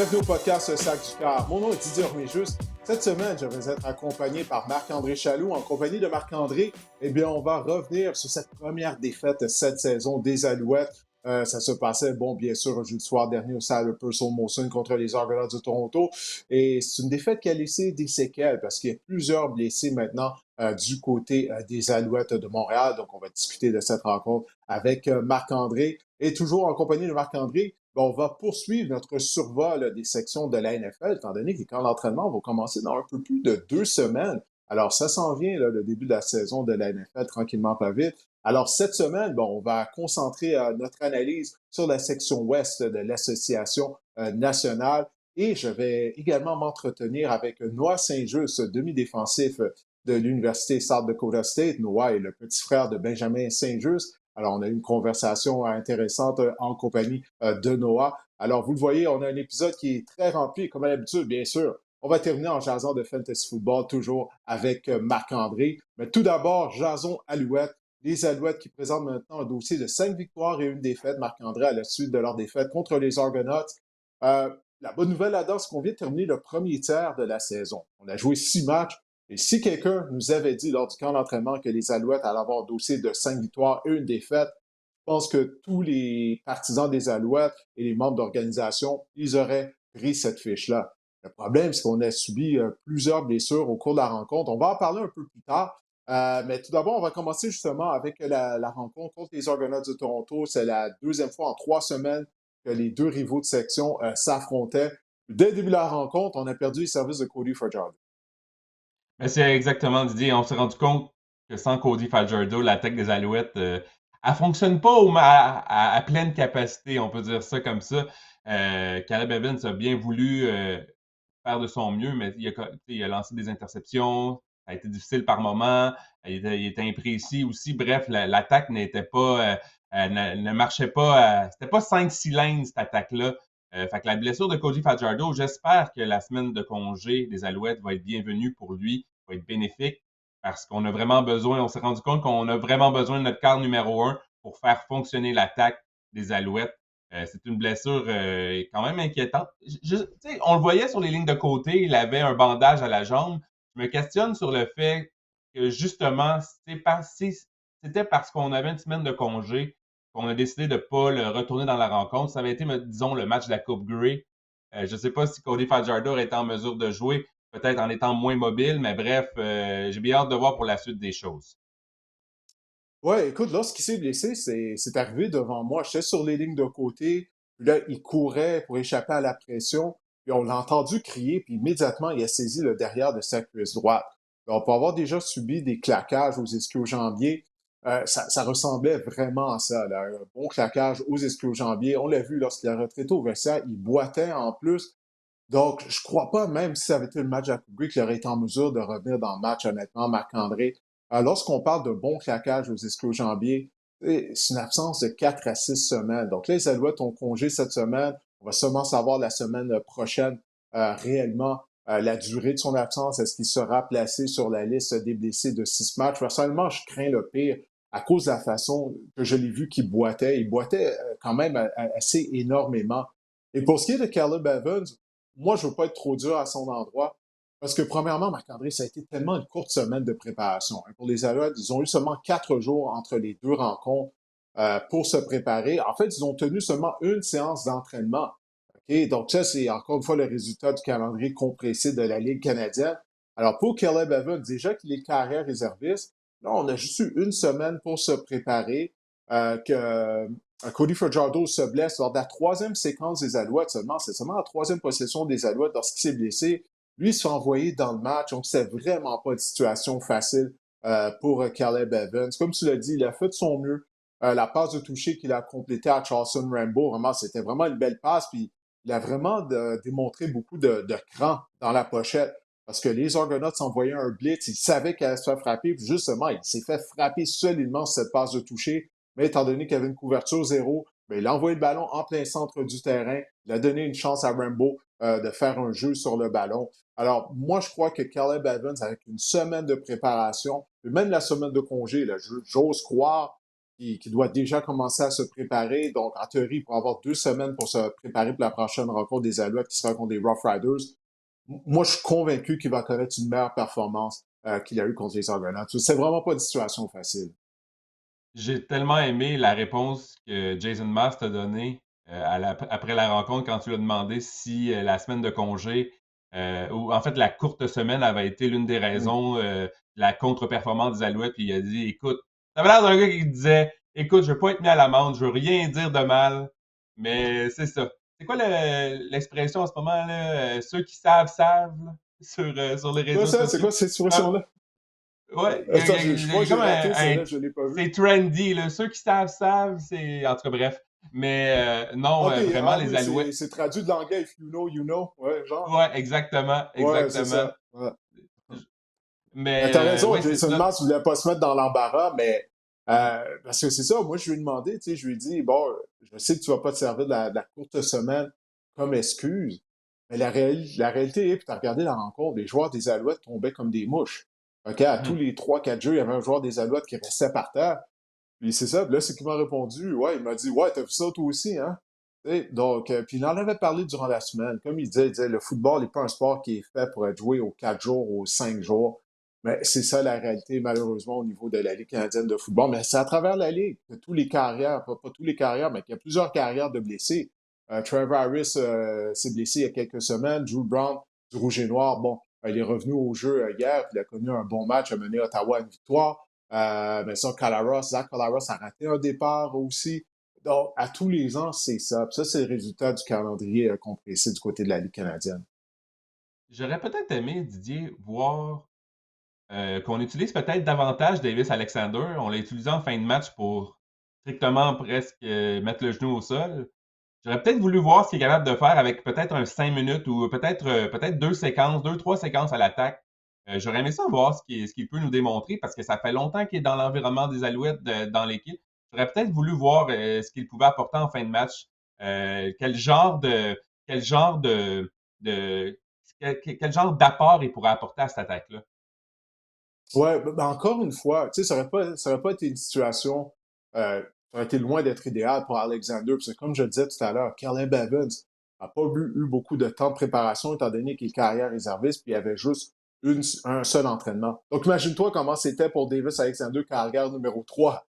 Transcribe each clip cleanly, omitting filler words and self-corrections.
Bienvenue au podcast Sac du Cœur. Mon nom est Didier Orméjus. Cette semaine, je vais être accompagné par Marc-André Chaloux. En compagnie de Marc-André, on va revenir sur cette première défaite cette saison des Alouettes. Ça se passait, bien sûr, jeudi soir dernier au Stade Russell Molson contre les Argonauts de Toronto. Et c'est une défaite qui a laissé des séquelles parce qu'il y a plusieurs blessés maintenant du côté des Alouettes de Montréal. Donc, on va discuter de cette rencontre avec Marc-André. Et toujours en compagnie de Marc-André, on va poursuivre notre survol des sections de la NFL, étant donné que les camps d'entraînement vont commencer dans un peu plus de 2 semaines. Alors, ça s'en vient, le début de la saison de la NFL, tranquillement, pas vite. Alors, cette semaine, on va concentrer notre analyse sur la section ouest de l'Association nationale et je vais également m'entretenir avec Noah Saint-Just, demi-défensif de l'Université South Dakota State. Noah est le petit frère de Benjamin Saint-Just. Alors, on a eu une conversation intéressante en compagnie de Noah. Alors, vous le voyez, on a un épisode qui est très rempli, comme à l'habitude, bien sûr. On va terminer en jasant de fantasy football, toujours avec Marc-André. Mais tout d'abord, jasons Alouettes. Les Alouettes qui présentent maintenant un dossier de 5 victoires et 1 défaite, Marc-André, à la suite de leur défaite contre les Argonauts. La bonne nouvelle là-dedans, c'est qu'on vient de terminer le premier tiers de la saison. On a joué 6 matchs. Et si quelqu'un nous avait dit lors du camp d'entraînement que les Alouettes allaient avoir un dossier de 5 victoires et 1 défaite, je pense que tous les partisans des Alouettes et les membres d'organisation, ils auraient pris cette fiche-là. Le problème, c'est qu'on a subi plusieurs blessures au cours de la rencontre. On va en parler un peu plus tard. Mais tout d'abord, on va commencer justement avec la rencontre contre les Argonauts de Toronto. C'est la deuxième fois en 3 semaines que les deux rivaux de section s'affrontaient. Dès le début de la rencontre, on a perdu les services de Cody Fajardo. Mais c'est exactement, Didier. On s'est rendu compte que sans Cody Fajardo, l'attaque des Alouettes, elle fonctionne pas à pleine capacité, on peut dire ça comme ça. Caleb Evans a bien voulu faire de son mieux, mais il a lancé des interceptions. Ça a été difficile par moments. Il était imprécis aussi. Bref, l'attaque n'était pas, ne marchait pas. C'était pas 5 cylindres, cette attaque-là. Fait que la blessure de Cody Fajardo, j'espère que la semaine de congé des Alouettes va être bienvenue pour lui, va être bénéfique, parce qu'on a vraiment besoin, on s'est rendu compte qu'on a vraiment besoin de notre quart numéro 1 pour faire fonctionner l'attaque des Alouettes. C'est une blessure quand même inquiétante. On le voyait sur les lignes de côté, il avait un bandage à la jambe. Je me questionne sur le fait que justement, c'était parce qu'on avait une semaine de congé qu'on a décidé de ne pas le retourner dans la rencontre. Ça avait été, disons, le match de la Coupe Grey. Je ne sais pas si Cody Fajardo aurait été en mesure de jouer, peut-être en étant moins mobile, mais bref, j'ai bien hâte de voir pour la suite des choses. Ouais, écoute, lorsqu'il s'est blessé, c'est arrivé devant moi. J'étais sur les lignes de côté, puis là, il courait pour échapper à la pression, puis on l'a entendu crier, puis immédiatement, il a saisi le derrière de sa cuisse droite. On peut avoir déjà subi des claquages aux ischio-jambiers. Ça ressemblait vraiment à ça, là, un bon claquage aux ischio-jambiers. On l'a vu lorsqu'il a retraité au vestiaire, il boitait en plus. Donc, je crois pas, même si ça avait été le match à Coupe Grey, qu'il aurait été en mesure de revenir dans le match, honnêtement, Marc-André. Lorsqu'on parle de bon claquage aux ischio-jambiers, c'est une absence de 4 à 6 semaines. Donc là, les Alouettes ont congé cette semaine. On va seulement savoir la semaine prochaine réellement la durée de son absence. Est-ce qu'il sera placé sur la liste des blessés de 6 matchs? Personnellement, je crains le pire à cause de la façon que je l'ai vu qu'il boitait. Il boitait quand même assez énormément. Et pour ce qui est de Caleb Evans, moi, je veux pas être trop dur à son endroit. Parce que, premièrement, Marc-André, ça a été tellement une courte semaine de préparation. Pour les Alouettes, ils ont eu seulement 4 jours entre les deux rencontres pour se préparer. En fait, ils ont tenu seulement une séance d'entraînement. OK? Donc, ça, c'est encore une fois le résultat du calendrier compressé de la Ligue canadienne. Alors, pour Caleb Evans, déjà qu'il est carrière réserviste, là, on a juste eu une semaine pour se préparer. Cody Fajardo se blesse lors de la troisième séquence des Alouettes seulement. C'est seulement la troisième possession des Alouettes lorsqu'il s'est blessé. Lui, il se fait envoyer dans le match. Donc, c'est vraiment pas une situation facile pour Caleb Evans. Comme tu l'as dit, il a fait de son mieux. La passe de toucher qu'il a complétée à Charleston Rambo, vraiment, c'était vraiment une belle passe. Puis, il a vraiment démontré beaucoup de cran dans la pochette. Parce que les Argonauts s'envoyaient un blitz, ils savaient qu'elle allait se faire frapper. Puis justement, il s'est fait frapper solidement sur cette passe de toucher. Mais étant donné qu'il y avait une couverture zéro, bien, il a envoyé le ballon en plein centre du terrain. Il a donné une chance à Rambo de faire un jeu sur le ballon. Alors, moi, je crois que Caleb Evans, avec une semaine de préparation, et même la semaine de congé, là, j'ose croire qui doit déjà commencer à se préparer. Donc, en théorie, il pourra avoir 2 semaines pour se préparer pour la prochaine rencontre des Alouettes qui sera contre des Rough Riders. Moi, je suis convaincu qu'il va connaître une meilleure performance qu'il a eu contre les Argonauts. C'est vraiment pas une situation facile. J'ai tellement aimé la réponse que Jason Maas t'a donnée après la rencontre quand tu lui as demandé si la semaine de congé, ou en fait la courte semaine avait été l'une des Mm. raisons de la contre-performance des Alouettes. Puis il a dit, écoute, ça avait l'air d'un gars qui disait, écoute, je veux pas être mis à l'amende, je veux rien dire de mal, mais c'est ça. C'est quoi l'expression en ce moment, là? Ceux qui savent, savent, là, sur les réseaux C'est sociaux? quoi cette Ah, situation-là? ouais, Attends, je crois il y que a j'ai comme raté celle-là, je l'ai pas vu. c'est trendy, là. Ceux qui savent, savent. C'est, en tout cas, bref. Mais non, OK, vraiment, ah les oui, Alouettes. c'est traduit de l'anglais, if you know, you know. Ouais, genre. Ouais, exactement, Ouais, c'est exactement. ça. Ouais. Mais t'as Mais raison, oui, c'est Jason ça. Mars voulait pas se mettre dans l'embarras, mais parce que c'est ça, moi je lui ai demandé, tu sais, je lui ai dit, bon, je sais que tu vas pas te servir de la courte semaine comme excuse, mais la réalité est, puis t'as regardé la rencontre, les joueurs des Alouettes tombaient comme des mouches. OK, à tous Mhm. les 3, 4 jeux, il y avait un joueur des Alouettes qui restait par terre. Puis c'est ça, puis là, c'est qu'il m'a répondu, ouais, il m'a dit, ouais, t'as vu ça toi aussi, hein? Tu sais, donc, puis il en avait parlé durant la semaine. Comme il disait, le football n'est pas un sport qui est fait pour être joué aux 4 jours, aux 5 jours. Mais c'est ça la réalité, malheureusement, au niveau de la Ligue canadienne de football. Mais c'est à travers la Ligue que tous les carrières, pas tous les carrières, mais qu'il y a plusieurs carrières de blessés. Trevor Harris s'est blessé il y a quelques semaines. Drew Brown, du Rouge et Noir, bon, il est revenu au jeu hier, puis il a connu un bon match, a mené Ottawa à une victoire. Mais ça, Zach Collaros a raté un départ aussi. Donc, à tous les ans, c'est ça. Puis ça, c'est le résultat du calendrier compressé du côté de la Ligue canadienne. J'aurais peut-être aimé, Didier, voir qu'on utilise peut-être davantage Davis Alexander. On l'a utilisé en fin de match pour strictement presque mettre le genou au sol. J'aurais peut-être voulu voir ce qu'il est capable de faire avec peut-être un 5 minutes ou peut-être deux séquences, deux, trois séquences à l'attaque. J'aurais aimé ça voir ce qu'il peut nous démontrer parce que ça fait longtemps qu'il est dans l'environnement des Alouettes dans l'équipe. J'aurais peut-être voulu voir ce qu'il pouvait apporter en fin de match. Quel genre de quel genre d'apport il pourrait apporter à cette attaque-là. Ouais, ben encore une fois, tu sais, ça aurait pas été une situation, ça aurait été loin d'être idéal pour Alexander, parce que comme je le disais tout à l'heure, Caleb Evans n'a pas eu beaucoup de temps de préparation, étant donné qu'il est carrière réserviste, puis il avait juste un seul entraînement. Donc, imagine-toi comment c'était pour Davis Alexander, carrière numéro 3.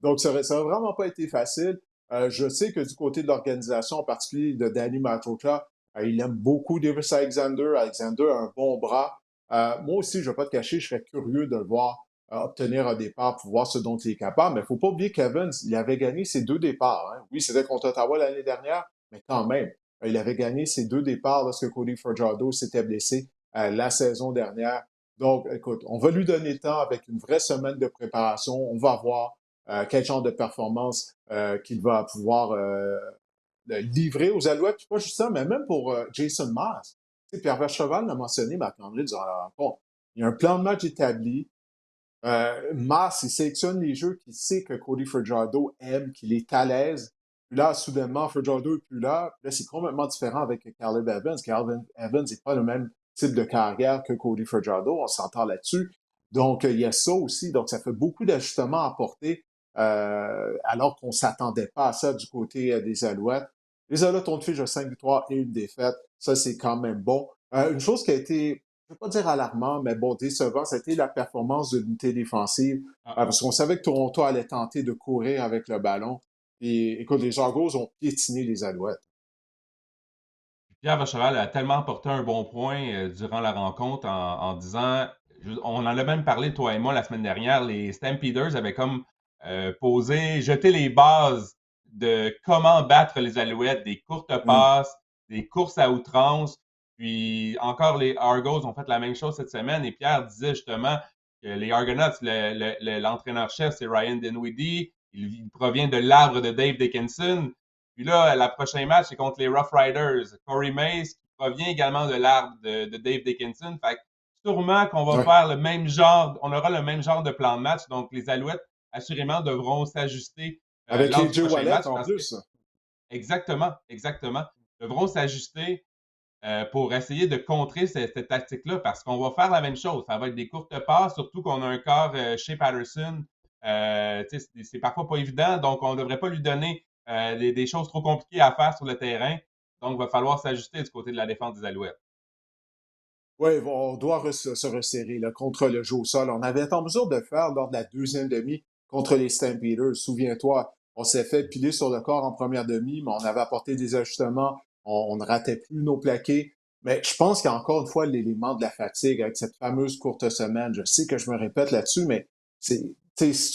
Donc, ça aurait vraiment pas été facile. Je sais que du côté de l'organisation, en particulier de Danny Matrocha, il aime beaucoup Davis Alexander. Alexander a un bon bras. Moi aussi, je ne vais pas te cacher, je serais curieux de le voir obtenir un départ pour voir ce dont il est capable. Mais il ne faut pas oublier qu'Evans, il avait gagné ses 2 départs. Hein. Oui, c'était contre Ottawa l'année dernière, mais quand même, il avait gagné ses 2 départs lorsque Cody Fajardo s'était blessé la saison dernière. Donc, écoute, on va lui donner le temps avec une vraie semaine de préparation. On va voir quel genre de performance qu'il va pouvoir livrer aux Alouettes. Puis pas juste ça, mais même pour Jason Maas. Tu sais, Pierre Vercheval l'a mentionné, Marc-André, durant la rencontre. Il y a un plan de match établi. Maas, il sélectionne les jeux qu'il sait que Cody Fajardo aime, qu'il est à l'aise. Puis là, soudainement, Fajardo n'est plus là. Là, c'est complètement différent avec Caleb Evans. Caleb Evans n'est pas le même type de carrière que Cody Fajardo. On s'entend là-dessus. Donc, il y a ça aussi. Donc, ça fait beaucoup d'ajustements à apporter alors qu'on ne s'attendait pas à ça du côté des Alouettes. Les Alouettes ont une fiche de 5 victoires et une défaite. Ça, c'est quand même bon. Une chose qui a été, je ne vais pas dire alarmant, mais bon, décevant, c'était la performance de l'unité défensive. Ah, Parce qu'on savait que Toronto allait tenter de courir avec le ballon. Et écoute, les Argos ont piétiné les Alouettes. Pierre Vacheval a tellement apporté un bon point durant la rencontre en disant, on en a même parlé, toi et moi, la semaine dernière, les Stampeders avaient comme jeté les bases de comment battre les Alouettes, des courtes Mm. passes, des courses à outrance. Puis encore, les Argos ont fait la même chose cette semaine et Pierre disait justement que les Argonauts, l'entraîneur-chef, c'est Ryan Dinwiddie. Il provient de l'arbre de Dave Dickinson. Puis là, la prochain match, c'est contre les Rough Riders. Corey Mace, qui provient également de l'arbre de Dave Dickinson. Fait que sûrement qu'on va Ouais. faire le même genre, on aura le même genre de plan de match. Donc, les Alouettes, assurément, devront s'ajuster Avec lors du AJ prochain Wallet match en parce que, plus. exactement, exactement, devront s'ajuster pour essayer de contrer cette tactique-là parce qu'on va faire la même chose. Ça va être des courtes passes, surtout qu'on a un corps chez Patterson C'est parfois pas évident, donc on ne devrait pas lui donner des choses trop compliquées à faire sur le terrain. Donc, il va falloir s'ajuster du côté de la défense des Alouettes. Oui, on doit se resserrer là, contre le jeu au sol. On avait été en mesure de le faire lors de la deuxième demi contre les Stampeders. Souviens-toi, on s'est fait piler sur le corps en première demi, mais on avait apporté des ajustements. On ne ratait plus nos plaqués. Mais je pense qu'il y a encore une fois l'élément de la fatigue avec cette fameuse courte semaine. Je sais que je me répète là-dessus, mais c'est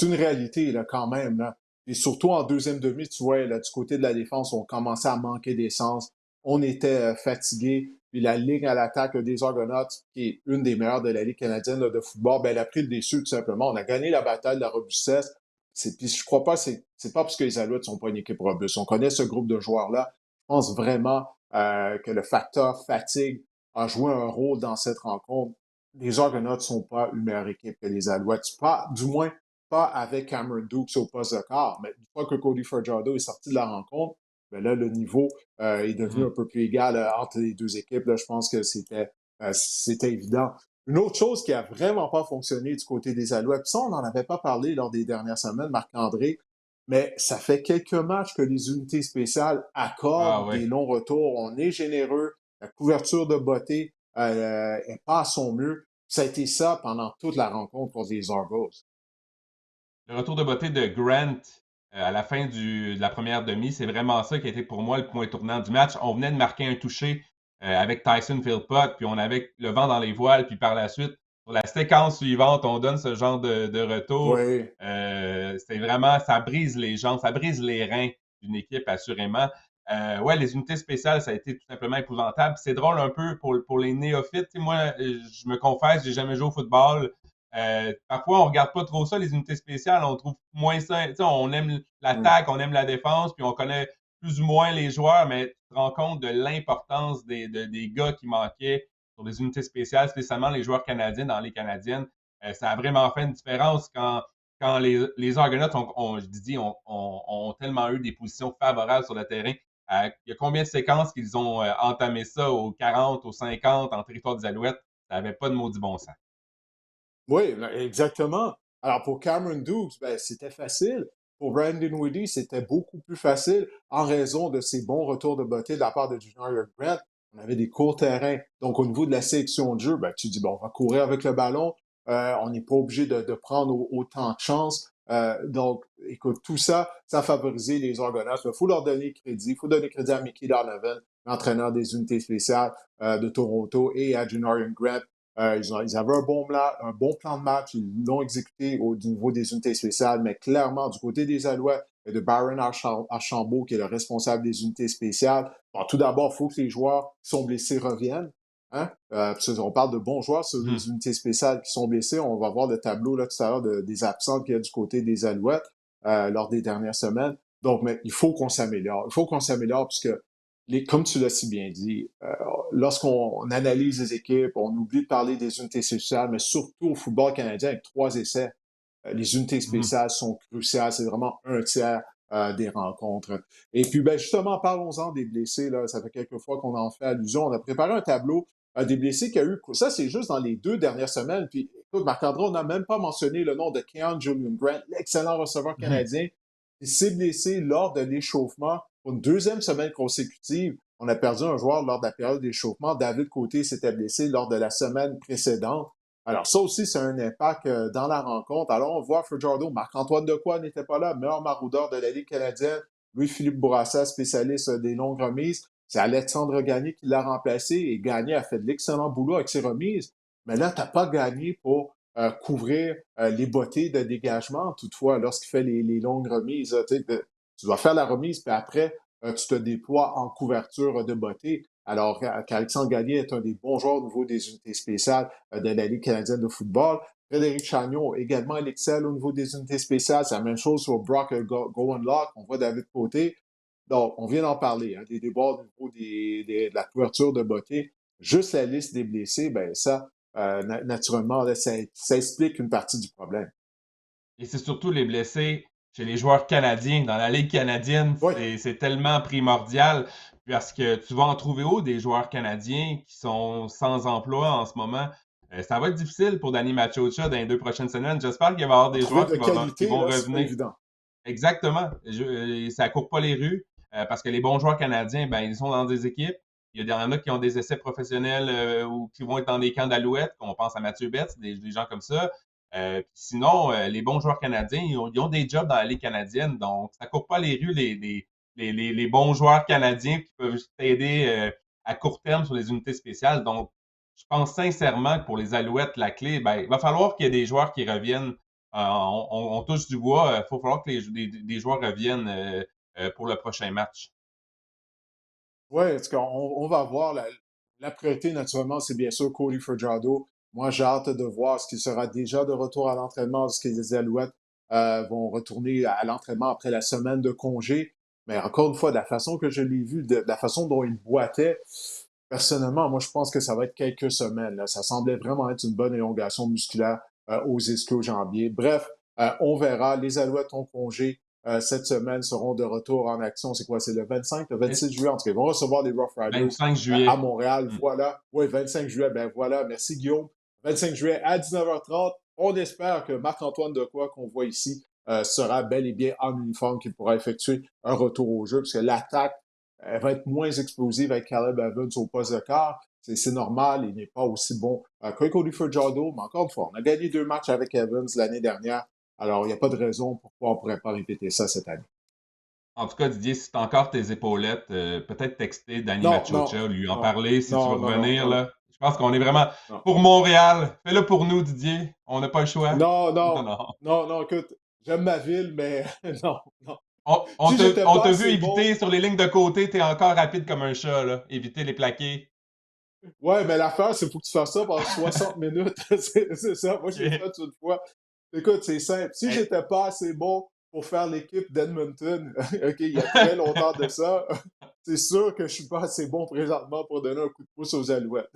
une réalité là, quand même. Là. Et surtout en deuxième demi, tu vois, là, du côté de la défense, on commençait à manquer d'essence. On était fatigué. Puis la ligne à l'attaque des Argonauts, qui est une des meilleures de la Ligue canadienne là, de football, ben, elle a pris le dessus tout simplement. On a gagné la bataille de la robustesse. Puis je crois pas, c'est pas parce que les Alouettes sont pas une équipe robuste. On connaît ce groupe de joueurs-là. Je pense vraiment que le facteur fatigue a joué un rôle dans cette rencontre. Les Argonauts sont pas une meilleure équipe que les Alouettes. Pas, du moins, pas avec Cameron Dukes au poste de quart. Mais une fois que Cody Fajardo est sorti de la rencontre, ben là, le niveau est devenu un Mhm. peu plus égal entre les deux équipes. Là, je pense que c'était évident. Une autre chose qui a vraiment pas fonctionné du côté des Alouettes, ça, on n'en avait pas parlé lors des dernières semaines, Marc-André, mais ça fait quelques matchs que les unités spéciales Ah accordent ouais. des longs retours. On est généreux. La couverture de beauté est pas à son mieux. Ça a été ça pendant toute la rencontre contre les Argos. Le retour de beauté de Grant à la fin de la première demi, c'est vraiment ça qui a été pour moi le point tournant du match. On venait de marquer un touché avec Tyson Philpott, puis on avait le vent dans les voiles, puis par la suite, pour la séquence suivante, on donne ce genre de retour. Oui. C'est vraiment, ça brise les jambes, ça brise les reins d'une équipe, assurément. Ouais, les unités spéciales, ça a été tout simplement épouvantable. C'est drôle un peu pour les néophytes. T'sais, moi, je me confesse, j'ai jamais joué au football. Parfois, on regarde pas trop ça, les unités spéciales. On trouve moins ça. On aime Mm, l'attaque, on aime la défense, puis on connaît plus ou moins les joueurs, mais tu te rends compte de l'importance des gars qui manquaient sur les unités spéciales, spécialement les joueurs canadiens dans les Canadiennes. Ça a vraiment fait une différence quand les Argonauts je dis, ont tellement eu des positions favorables sur le terrain. Il y a combien de séquences qu'ils ont entamé ça aux 40, aux 50 en territoire des Alouettes? Ça n'avait pas de maudit bon sens. Oui, ben, exactement. Alors pour Cameron Dukes, ben, c'était facile. Pour Brandon Woody, c'était beaucoup plus facile en raison de ses bons retours de beauté de la part de Junior Grant. On avait des courts terrains. Donc au niveau de la sélection de jeu, ben, tu dis, bon, on va courir avec le ballon. On n'est pas obligé de prendre autant de chances. Donc, écoute, tout ça, ça a favorisé les Argonauts. Il faut leur donner crédit. Il faut donner crédit à Mickey Donovan, l'entraîneur des unités spéciales de Toronto, et à Junior Grant. Ils avaient un bon plan de match, ils l'ont exécuté au niveau des unités spéciales, mais clairement, du côté des Alouettes et de Byron Archambault, qui est le responsable des unités spéciales, bon, tout d'abord, il faut que les joueurs qui sont blessés reviennent. Hein? On parle de bons joueurs sur Mhm. les unités spéciales qui sont blessés. On va voir le tableau là, tout à l'heure des absents qu'il y a du côté des Alouettes lors des dernières semaines. Donc, mais il faut qu'on s'améliore. Il faut qu'on s'améliore puisque comme tu l'as si bien dit, lorsqu'on analyse les équipes, on oublie de parler des unités spéciales, mais surtout au football canadien avec 3 essais, les unités Mhm. spéciales sont cruciales. C'est vraiment un tiers des rencontres. Et puis, ben, justement, parlons-en des blessés. Là. Ça fait quelques fois qu'on en fait allusion. On a préparé un tableau des blessés qu'il y a eu. Ça, c'est juste dans les 2 dernières semaines. Puis, écoute, Marc-André, on n'a même pas mentionné le nom de Keon Julian Grant, l'excellent receveur Mhm. canadien. Il s'est blessé lors de l'échauffement pour une deuxième semaine consécutive. On a perdu un joueur lors de la période d'échauffement. David Côté s'était blessé lors de la semaine précédente. Alors, ça aussi, c'est un impact dans la rencontre. Alors, on voit Fajardo, Marc-Antoine Dequoy n'était pas là, meilleur maraudeur de la Ligue canadienne. Louis-Philippe Bourassa, spécialiste des longues remises. C'est Alexandre Gagné qui l'a remplacé et Gagné a fait de l'excellent boulot avec ses remises. Mais là, tu n'as pas gagné pour couvrir les bottées de dégagement. Toutefois, lorsqu'il fait les longues remises, tu dois faire la remise, puis après, tu te déploies en couverture de beauté. Alors qu'Alexandre Gagné est un des bons joueurs au niveau des unités spéciales de la Ligue canadienne de football. Frédéric Chagnon également, il excelle au niveau des unités spéciales. C'est la même chose sur Brock Gowenlock. On voit David Côté. Donc, on vient d'en parler, hein, des débats au niveau de la couverture de beauté. Juste la liste des blessés, ben ça, naturellement, là, ça explique une partie du problème. Et c'est surtout les blessés chez les joueurs canadiens. Dans la Ligue canadienne, Oui, c'est tellement primordial parce que tu vas en trouver où des joueurs canadiens qui sont sans emploi en ce moment? Ça va être difficile pour Danny Machocha dans les 2 prochaines semaines. J'espère qu'il va y avoir des Trouver joueurs de qui qualité, vont là, c'est pas revenir. évident. Exactement. Ça court pas les rues parce que les bons joueurs canadiens, ben, ils sont dans des équipes. Il y en a qui ont des essais professionnels ou qui vont être dans des camps d'Alouettes, qu'on pense à Mathieu Betts, des gens comme ça. Sinon, les bons joueurs canadiens, ils ont des jobs dans la Ligue canadienne, donc ça court pas les rues, les bons joueurs canadiens qui peuvent t'aider à court terme sur les unités spéciales. Donc, je pense sincèrement que pour les Alouettes, la clé, ben, il va falloir qu'il y ait des joueurs qui reviennent on touche du bois. Il faut falloir que les joueurs reviennent pour le prochain match. Oui, parce qu'on on va voir la priorité, naturellement, c'est bien sûr Cody Fajardo. Moi, j'ai hâte de voir ce qui sera déjà de retour à l'entraînement, ce que les Alouettes vont retourner à l'entraînement après la semaine de congé. Mais encore une fois, de la façon que je l'ai vu, de la façon dont il boitait, personnellement, moi, je pense que ça va être quelques semaines, là. Ça semblait vraiment être une bonne élongation musculaire aux ischio-jambiers. Bref, on verra. Les Alouettes ont congé cette semaine, seront de retour en action. C'est quoi? C'est le 25, le 26 juillet. En tout cas, ils vont recevoir les Rough Riders 25 à juillet. Montréal. Mm. Voilà. Oui, 25 juillet. Ben voilà. Merci, Guillaume. 25 juillet à 19h30. On espère que Marc-Antoine Dequoy, qu'on voit ici, sera bel et bien en uniforme, qu'il pourra effectuer un retour au jeu, parce que l'attaque elle va être moins explosive avec Caleb Evans au poste de quart. C'est normal, il n'est pas aussi bon que Cody Fajardo, mais encore une fois, on a gagné 2 matchs avec Evans l'année dernière, alors il n'y a pas de raison pourquoi on ne pourrait pas répéter ça cette année. En tout cas, Didier, si tu as encore tes épaulettes, peut-être texter Danny Non, non, Machocha, lui en non, parler si tu veux non, non, non, revenir. non, Là. Je pense qu'on est vraiment non, pour Montréal. Fais-le pour nous, Didier. On n'a pas le choix. non, Non, non, non. non, non, écoute, j'aime ma ville, mais non, non. On, on Si t'a j'étais on pas t'a vu assez bon, éviter sur les lignes de côté, t'es encore rapide comme un chat, là. Éviter les plaqués. ouais, mais l'affaire, c'est qu'il faut que tu fasses ça pendant 60 minutes. C'est ça. Moi, je l'ai OK. fait une fois. Écoute, c'est simple. Si Hey, j'étais pas assez bon pour faire l'équipe d'Edmonton, OK, il y a très longtemps de ça, c'est sûr que je suis pas assez bon présentement pour donner un coup de pouce aux Alouettes.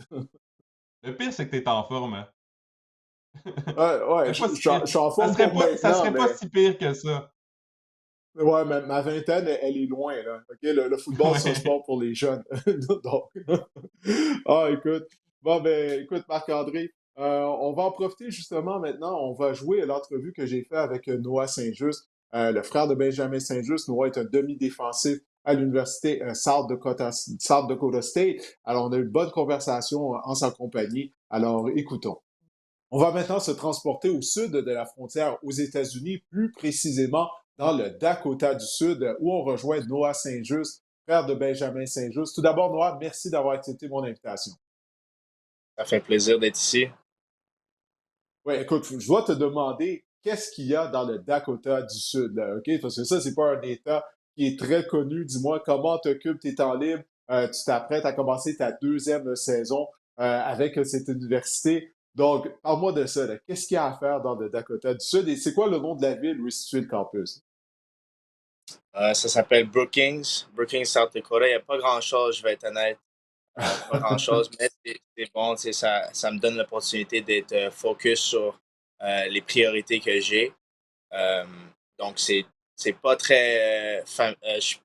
le pire, c'est que t'es en forme. Hein. Ouais, ouais, C'est pas si je pire. suis en forme pour Ça maintenant, serait pas mais si pire que ça. ouais, ma vingtaine, elle est loin, là. OK, le football, c'est un Ouais. sport pour les jeunes. Donc, ah, écoute. Bon, ben, écoute, Marc-André, on va en profiter justement maintenant. On va jouer à l'entrevue que j'ai fait avec Noah Saint-Just, le frère de Benjamin Saint-Just. Noah est un demi-défensif à l'université South Dakota State. Alors, on a eu une bonne conversation en sa compagnie. Alors, écoutons. On va maintenant se transporter au sud de la frontière aux États-Unis, plus précisément dans le Dakota du Sud, où on rejoint Noah Saint-Just, frère de Benjamin Saint-Just. Tout d'abord, Noah, merci d'avoir accepté mon invitation. Ça fait plaisir d'être ici. Oui, écoute, je dois te demander qu'est-ce qu'il y a dans le Dakota du Sud, là, OK? Parce que ça, c'est pas un État qui est très connu. Dis-moi, comment t'occupes tes temps libres? Tu t'apprêtes à commencer ta deuxième saison avec cette université. Donc, parle-moi de ça, là. Qu'est-ce qu'il y a à faire dans le Dakota du Sud? Et c'est quoi le nom de la ville où est situé le campus? Ça s'appelle Brookings, Brookings, South Dakota. Il n'y a pas grand-chose, je vais être honnête. Pas grand-chose, mais c'est bon. Ça me donne l'opportunité d'être focus sur les priorités que j'ai. Euh, donc, c'est pas très,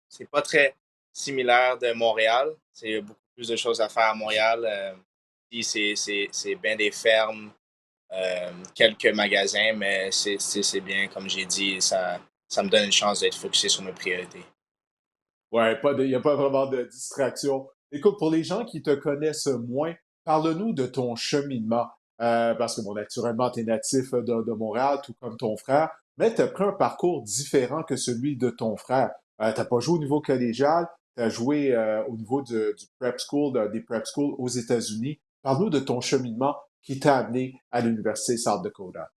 c'est pas très similaire de Montréal. C'est beaucoup plus de choses à faire à Montréal. Ici, c'est bien des fermes, quelques magasins, mais c'est bien, comme j'ai dit, ça me donne une chance d'être focusé sur mes priorités. Ouais, il n'y a pas vraiment de distraction. Écoute, pour les gens qui te connaissent moins, parle-nous de ton cheminement. Parce que, bon, naturellement, tu es natif de Montréal, tout comme ton frère, mais tu as pris un parcours différent que celui de ton frère. Tu n'as pas joué au niveau collégial, tu as joué au niveau du prep school, des prep schools aux États-Unis. Parle-nous de ton cheminement qui t'a amené à l'Université South Dakota.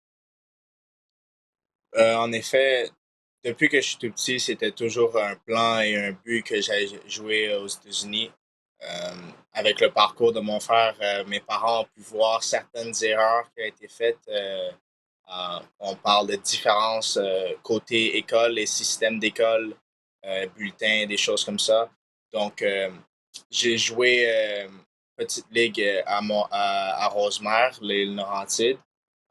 En effet, depuis que je suis tout petit, c'était toujours un plan et un but que j'allais jouer aux États-Unis. Avec le parcours de mon frère, mes parents ont pu voir certaines erreurs qui ont été faites. On parle de différences côté école et système d'école, bulletins, des choses comme ça. Donc, j'ai joué petite ligue à Rosemère, l'île Laurentides.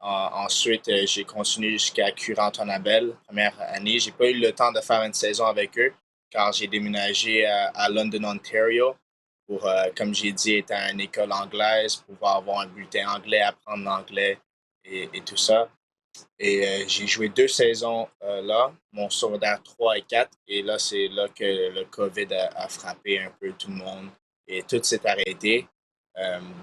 Ensuite, j'ai continué jusqu'à Curie-Antoine-Abel, première année. J'ai pas eu le temps de faire une saison avec eux car j'ai déménagé à London, Ontario pour, comme j'ai dit, être à une école anglaise, pouvoir avoir un bulletin anglais, apprendre l'anglais et tout ça. Et j'ai joué 2 saisons là, mon secondaire 3 et 4. Et là, c'est là que le COVID a frappé un peu tout le monde et tout s'est arrêté.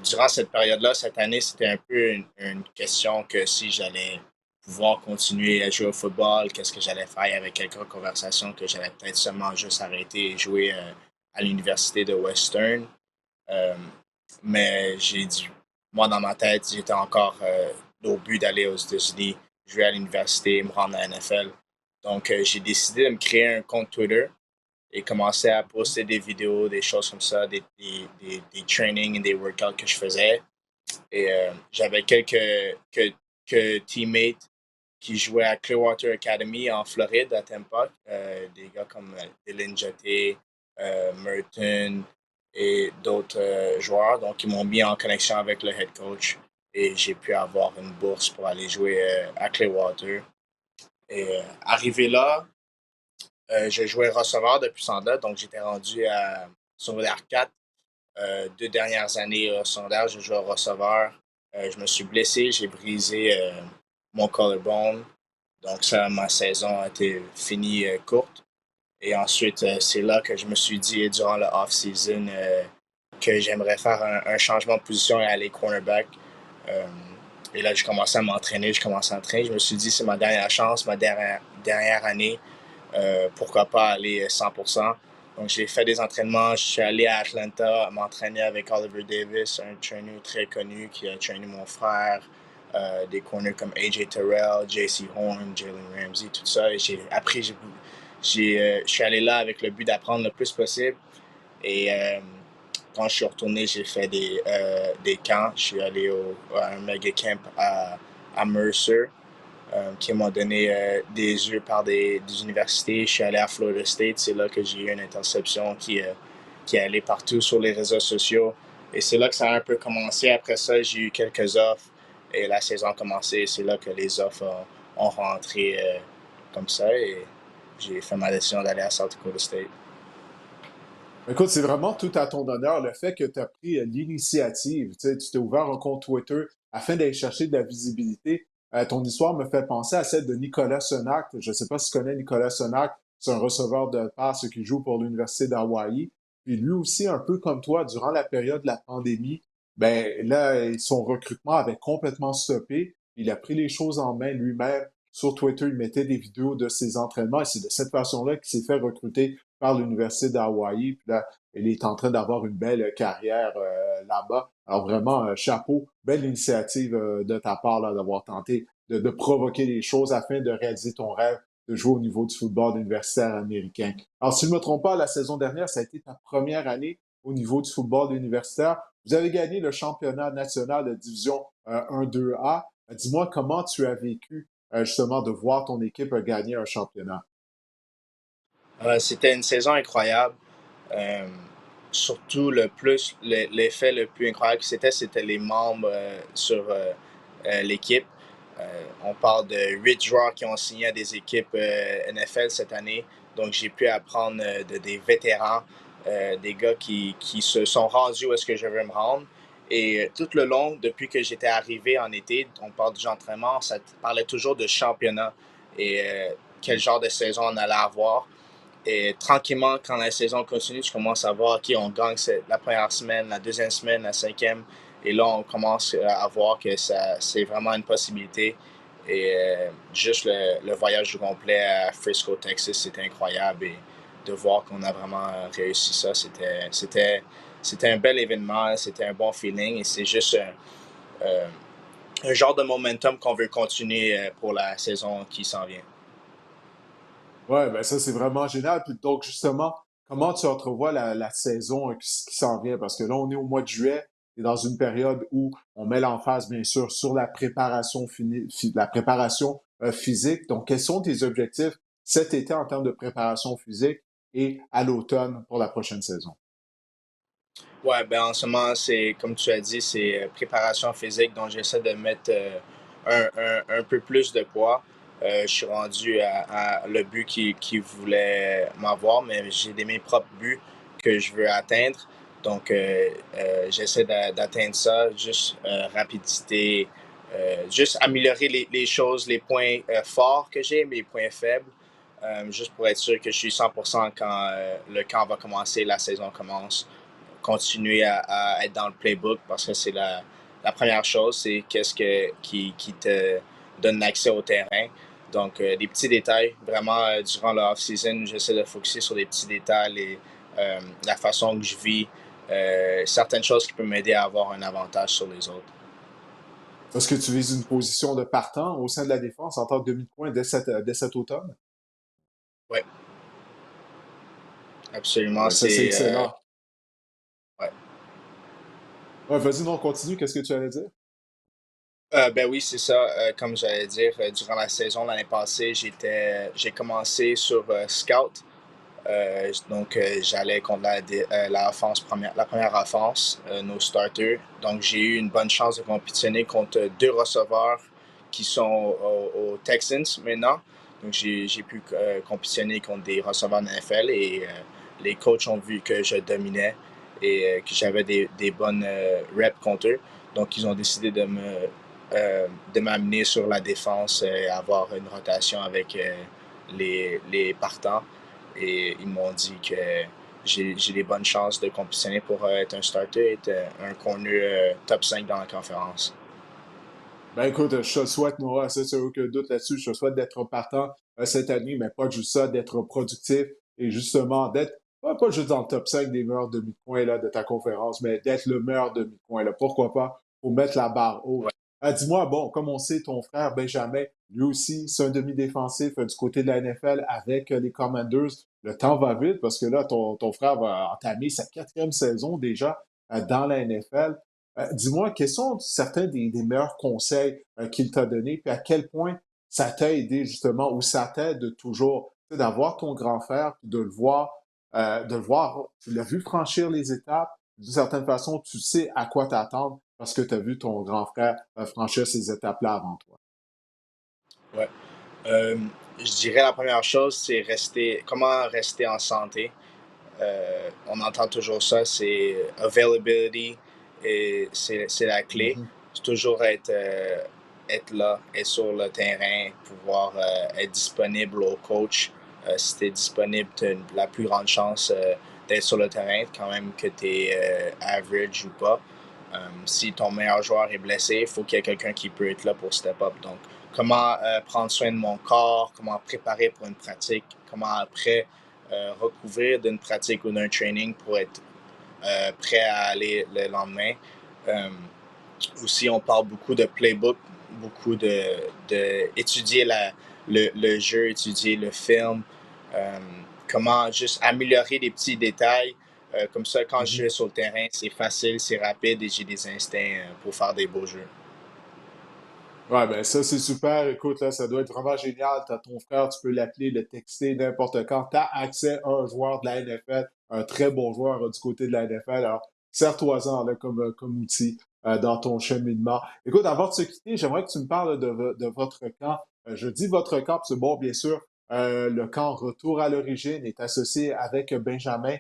Durant cette période-là, cette année, c'était un peu une question que si j'allais pouvoir continuer à jouer au football, qu'est-ce que j'allais faire avec quelques conversations que j'allais peut-être seulement juste arrêter et jouer à l'université de Western. Euh, mais j'ai dit, moi, dans ma tête, j'étais encore au but d'aller aux États-Unis, jouer à l'université, me rendre à la NFL. Donc, j'ai décidé de me créer un compte Twitter et commencer à poster des vidéos, des choses comme ça, des trainings et des workouts que je faisais. Et j'avais quelques teammates qui jouaient à Clearwater Academy en Floride, à Tampa. Des gars comme Dylan Jetté, Merton et d'autres joueurs. Donc, ils m'ont mis en connexion avec le head coach et j'ai pu avoir une bourse pour aller jouer à Clearwater. Et arrivé là, je jouais receveur depuis ce temps-là, donc j'étais rendu à secondaire 4. 2 dernières années au secondaire, je jouais au receveur. Je me suis blessé, j'ai brisé mon collarbone. Donc ça, ma saison a été finie courte. Et ensuite, c'est là que je me suis dit, durant le off-season, que j'aimerais faire un changement de position et aller cornerback. Euh, et là, j'ai commencé à m'entraîner, je commençais à entraîner. Je me suis dit, c'est ma dernière chance, ma dernière année. Pourquoi pas aller 100%. Donc, j'ai fait des entraînements. Je suis allé à Atlanta m'entraîner avec Oliver Davis, un trainer très connu qui a traîné mon frère. Des corners comme AJ Terrell, JC Horn, Jalen Ramsey, tout ça. Et j'ai appris, je suis allé là avec le but d'apprendre le plus possible. Et quand je suis retourné, j'ai fait des camps. Je suis allé à un mega camp à Mercer qui m'a donné des yeux par des universités. Je suis allé à Florida State. C'est là que j'ai eu une interception qui est allée partout sur les réseaux sociaux. Et c'est là que ça a un peu commencé. Après ça, j'ai eu quelques offres et la saison a commencé. C'est là que les offres ont rentré comme ça et j'ai fait ma décision d'aller à South Dakota State. Écoute, c'est vraiment tout à ton honneur le fait que tu as pris l'initiative. Tu sais, tu t'es ouvert un compte Twitter afin d'aller chercher de la visibilité. Ton histoire me fait penser à celle de Nicolas Sonac. Je ne sais pas si tu connais Nicolas Sonac. C'est un receveur de passe qui joue pour l'Université d'Hawaï. Puis lui aussi, un peu comme toi, durant la période de la pandémie, ben là, son recrutement avait complètement stoppé. Il a pris les choses en main lui-même. Sur Twitter, il mettait des vidéos de ses entraînements et c'est de cette façon-là qu'il s'est fait recruter par l'Université d'Hawaï. Puis là, il est en train d'avoir une belle carrière là-bas. Alors vraiment, chapeau, belle initiative de ta part là, d'avoir tenté de provoquer les choses afin de réaliser ton rêve de jouer au niveau du football universitaire américain. Alors, si je ne me trompe pas, la saison dernière, ça a été ta première année au niveau du football universitaire. Vous avez gagné le championnat national de division 1-2A. Dis-moi comment tu as vécu justement de voir ton équipe gagner un championnat. C'était une saison incroyable. Euh, Surtout l'effet le plus incroyable que c'était les membres sur l'équipe. On parle de 8 joueurs qui ont signé à des équipes NFL cette année. Donc, j'ai pu apprendre des vétérans, des gars qui se sont rendus où est-ce que je veux me rendre. Et tout le long, depuis que j'étais arrivé en été, on parle du entraînement, ça parlait toujours de championnat et quel genre de saison on allait avoir. Et tranquillement, quand la saison continue, tu commences à voir, OK, on gagne la première semaine, la deuxième semaine, la cinquième. Et là, on commence à voir que c'est vraiment une possibilité. Et juste le voyage au complet à Frisco, Texas, c'était incroyable. Et de voir qu'on a vraiment réussi ça, c'était un bel événement, c'était un bon feeling. Et c'est juste euh, un genre de momentum qu'on veut continuer pour la saison qui s'en vient. Ouais, ben ça, c'est vraiment génial. Puis donc, justement, comment tu entrevois la saison qui s'en vient? Parce que là, on est au mois de juillet et dans une période où on met l'emphase, bien sûr, sur la préparation, la préparation physique. Donc, quels sont tes objectifs cet été en termes de préparation physique et à l'automne pour la prochaine saison? Ouais, ben en ce moment, c'est comme tu as dit, c'est préparation physique, donc j'essaie de mettre un peu plus de poids. Je suis rendu à le but qui voulait m'avoir, mais j'ai mes propres buts que je veux atteindre. Donc, j'essaie d'atteindre ça, juste rapidité, juste améliorer les choses, les points forts que j'ai, mes points faibles, juste pour être sûr que je suis 100% quand le camp va commencer, la saison commence. Continuer à être dans le playbook parce que c'est la première chose, c'est qui te donne l'accès au terrain. Donc, des petits détails, vraiment, durant le off-season, j'essaie de focuser sur les petits détails et la façon que je vis, certaines choses qui peuvent m'aider à avoir un avantage sur les autres. Est-ce que tu vises une position de partant au sein de la défense en tant que demi-de-coin dès cet automne? Oui, Ah absolument. ben ça, c'est excellent. Ouais. Ouais, vas-y, non, continue. Qu'est-ce que tu allais dire? Ben oui, c'est ça. Comme j'allais dire, durant la saison l'année passée, j'ai commencé sur Scout. Donc, j'allais contre la offense la première offense, nos starters. Donc, j'ai eu une bonne chance de compétitionner contre deux receveurs qui sont aux Texans maintenant. Donc, j'ai pu compétitionner contre des receveurs de l'NFL et les coachs ont vu que je dominais et que j'avais des bonnes reps contre eux. Donc, ils ont décidé de m'amener sur la défense et avoir une rotation avec les partants et ils m'ont dit que j'ai des bonnes chances de compétitionner pour être un starter et être un corner top 5 dans la conférence. Ben écoute, je te souhaite, Noah, ça, c'est aucun doute là-dessus. Je te souhaite d'être partant cette année, mais pas juste ça, d'être productif et justement d'être pas juste dans le top 5 des meilleurs demi-coins là, de ta conférence, mais d'être le meilleur demi-coin. Là. Pourquoi pas? Pour mettre la barre haute. Ouais, Dis-moi, bon, comme on sait, ton frère Benjamin, lui aussi, c'est un demi-défensif du côté de la NFL avec les Commanders. Le temps va vite parce que là, ton frère va entamer sa 4e saison déjà dans la NFL. Dis-moi, quels sont certains des meilleurs conseils qu'il t'a donnés, puis à quel point ça t'a aidé justement, ou ça t'aide toujours, tu sais, d'avoir ton grand frère, puis de le voir, tu l'as vu franchir les étapes, d'une certaine façon, tu sais à quoi t'attendre parce que tu as vu ton grand frère franchir ces étapes-là avant toi. ouais. Euh, je dirais la première chose, c'est comment rester en santé. On entend toujours ça, c'est availability et c'est la clé. Mhm, C'est toujours être là, être sur le terrain, pouvoir être disponible au coach. Si tu es disponible, tu as la plus grande chance d'être sur le terrain, quand même que tu es average ou pas. Si ton meilleur joueur est blessé, il faut qu'il y ait quelqu'un qui peut être là pour step up. Donc, comment prendre soin de mon corps, comment préparer pour une pratique, comment après recouvrir d'une pratique ou d'un training pour être prêt à aller le lendemain. Euh, Aussi, on parle beaucoup de playbook, beaucoup de étudier le jeu, étudier le film, euh, comment juste améliorer les petits détails. Comme ça, quand je mhm. vais sur le terrain, c'est facile, c'est rapide et j'ai des instincts pour faire des beaux jeux. Ouais, ben ça, c'est super. Écoute, là, ça doit être vraiment génial. T'as ton frère, tu peux l'appeler, le texter n'importe quand. T'as accès à un joueur de la NFL, un très bon joueur du côté de la NFL. Alors, sers-toi-en là, comme outil dans ton cheminement. Écoute, avant de se quitter, j'aimerais que tu me parles de votre camp. Je dis votre camp, parce que bon, bien sûr, le camp Retour à l'origine est associé avec Benjamin,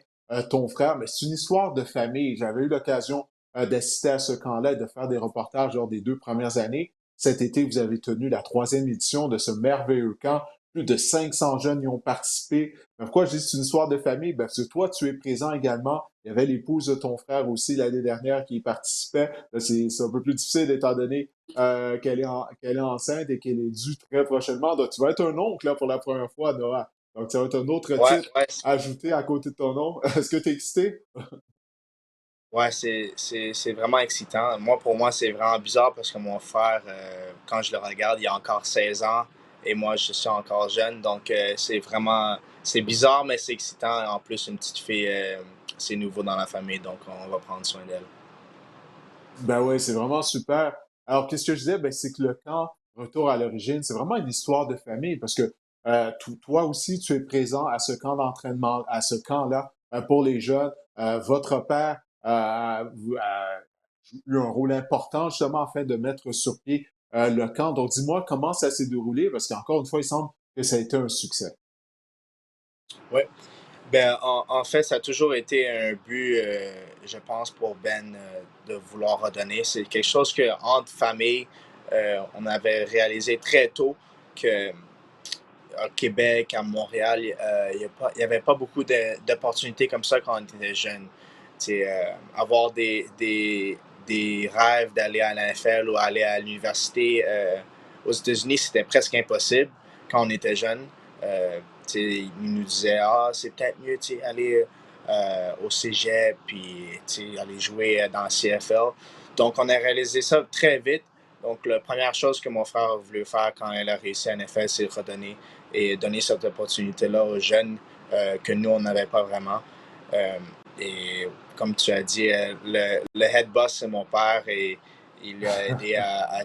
ton frère, mais c'est une histoire de famille. J'avais eu l'occasion d'assister à ce camp-là et de faire des reportages lors des 2 premières années. Cet été, vous avez tenu la 3e édition de ce merveilleux camp. Plus de 500 jeunes y ont participé. Pourquoi je dis que c'est une histoire de famille? Ben, parce que toi, tu es présent également. Il y avait l'épouse de ton frère aussi l'année dernière qui y participait. Là, c'est un peu plus difficile étant donné qu'elle est enceinte et qu'elle est due très prochainement. Donc, tu vas être un oncle là, pour la première fois, Noah. Donc, ça va être un autre Ouais, titre ouais, ajouté à côté de ton nom. Est-ce que tu es excité? ouais, c'est vraiment excitant. Moi, pour moi, c'est vraiment bizarre parce que mon frère, quand je le regarde, il a encore 16 ans et moi, je suis encore jeune. Donc, c'est bizarre, mais c'est excitant. En plus, une petite fille, c'est nouveau dans la famille, donc on va prendre soin d'elle. Ben ouais, c'est vraiment super. Alors, qu'est-ce que je disais? Ben, c'est que le camp Retour à l'origine, c'est vraiment une histoire de famille parce que toi aussi, tu es présent à ce camp d'entraînement, à ce camp-là pour les jeunes. Votre père a eu un rôle important justement afin de mettre sur pied le camp. Donc, dis-moi comment ça s'est déroulé parce qu'encore une fois, il semble que ça a été un succès. Ouais. Ben, en fait, ça a toujours été un but, je pense, pour Ben de vouloir redonner. C'est quelque chose que, entre famille, on avait réalisé très tôt que à Québec, à Montréal, il y avait pas beaucoup d'opportunités comme ça quand on était jeune. Avoir des rêves d'aller à la NFL ou aller à l'université aux États-Unis, c'était presque impossible quand on était jeune. Ils nous disaient, ah, c'est peut-être mieux aller au cégep, puis aller jouer dans la CFL. Donc, on a réalisé ça très vite. Donc, la première chose que mon frère a voulu faire quand il a réussi à NFL, c'est redonner et donner cette opportunité-là aux jeunes que nous, on n'avait pas vraiment. Euh, et comme tu as dit, le head boss, c'est mon père et il a aidé à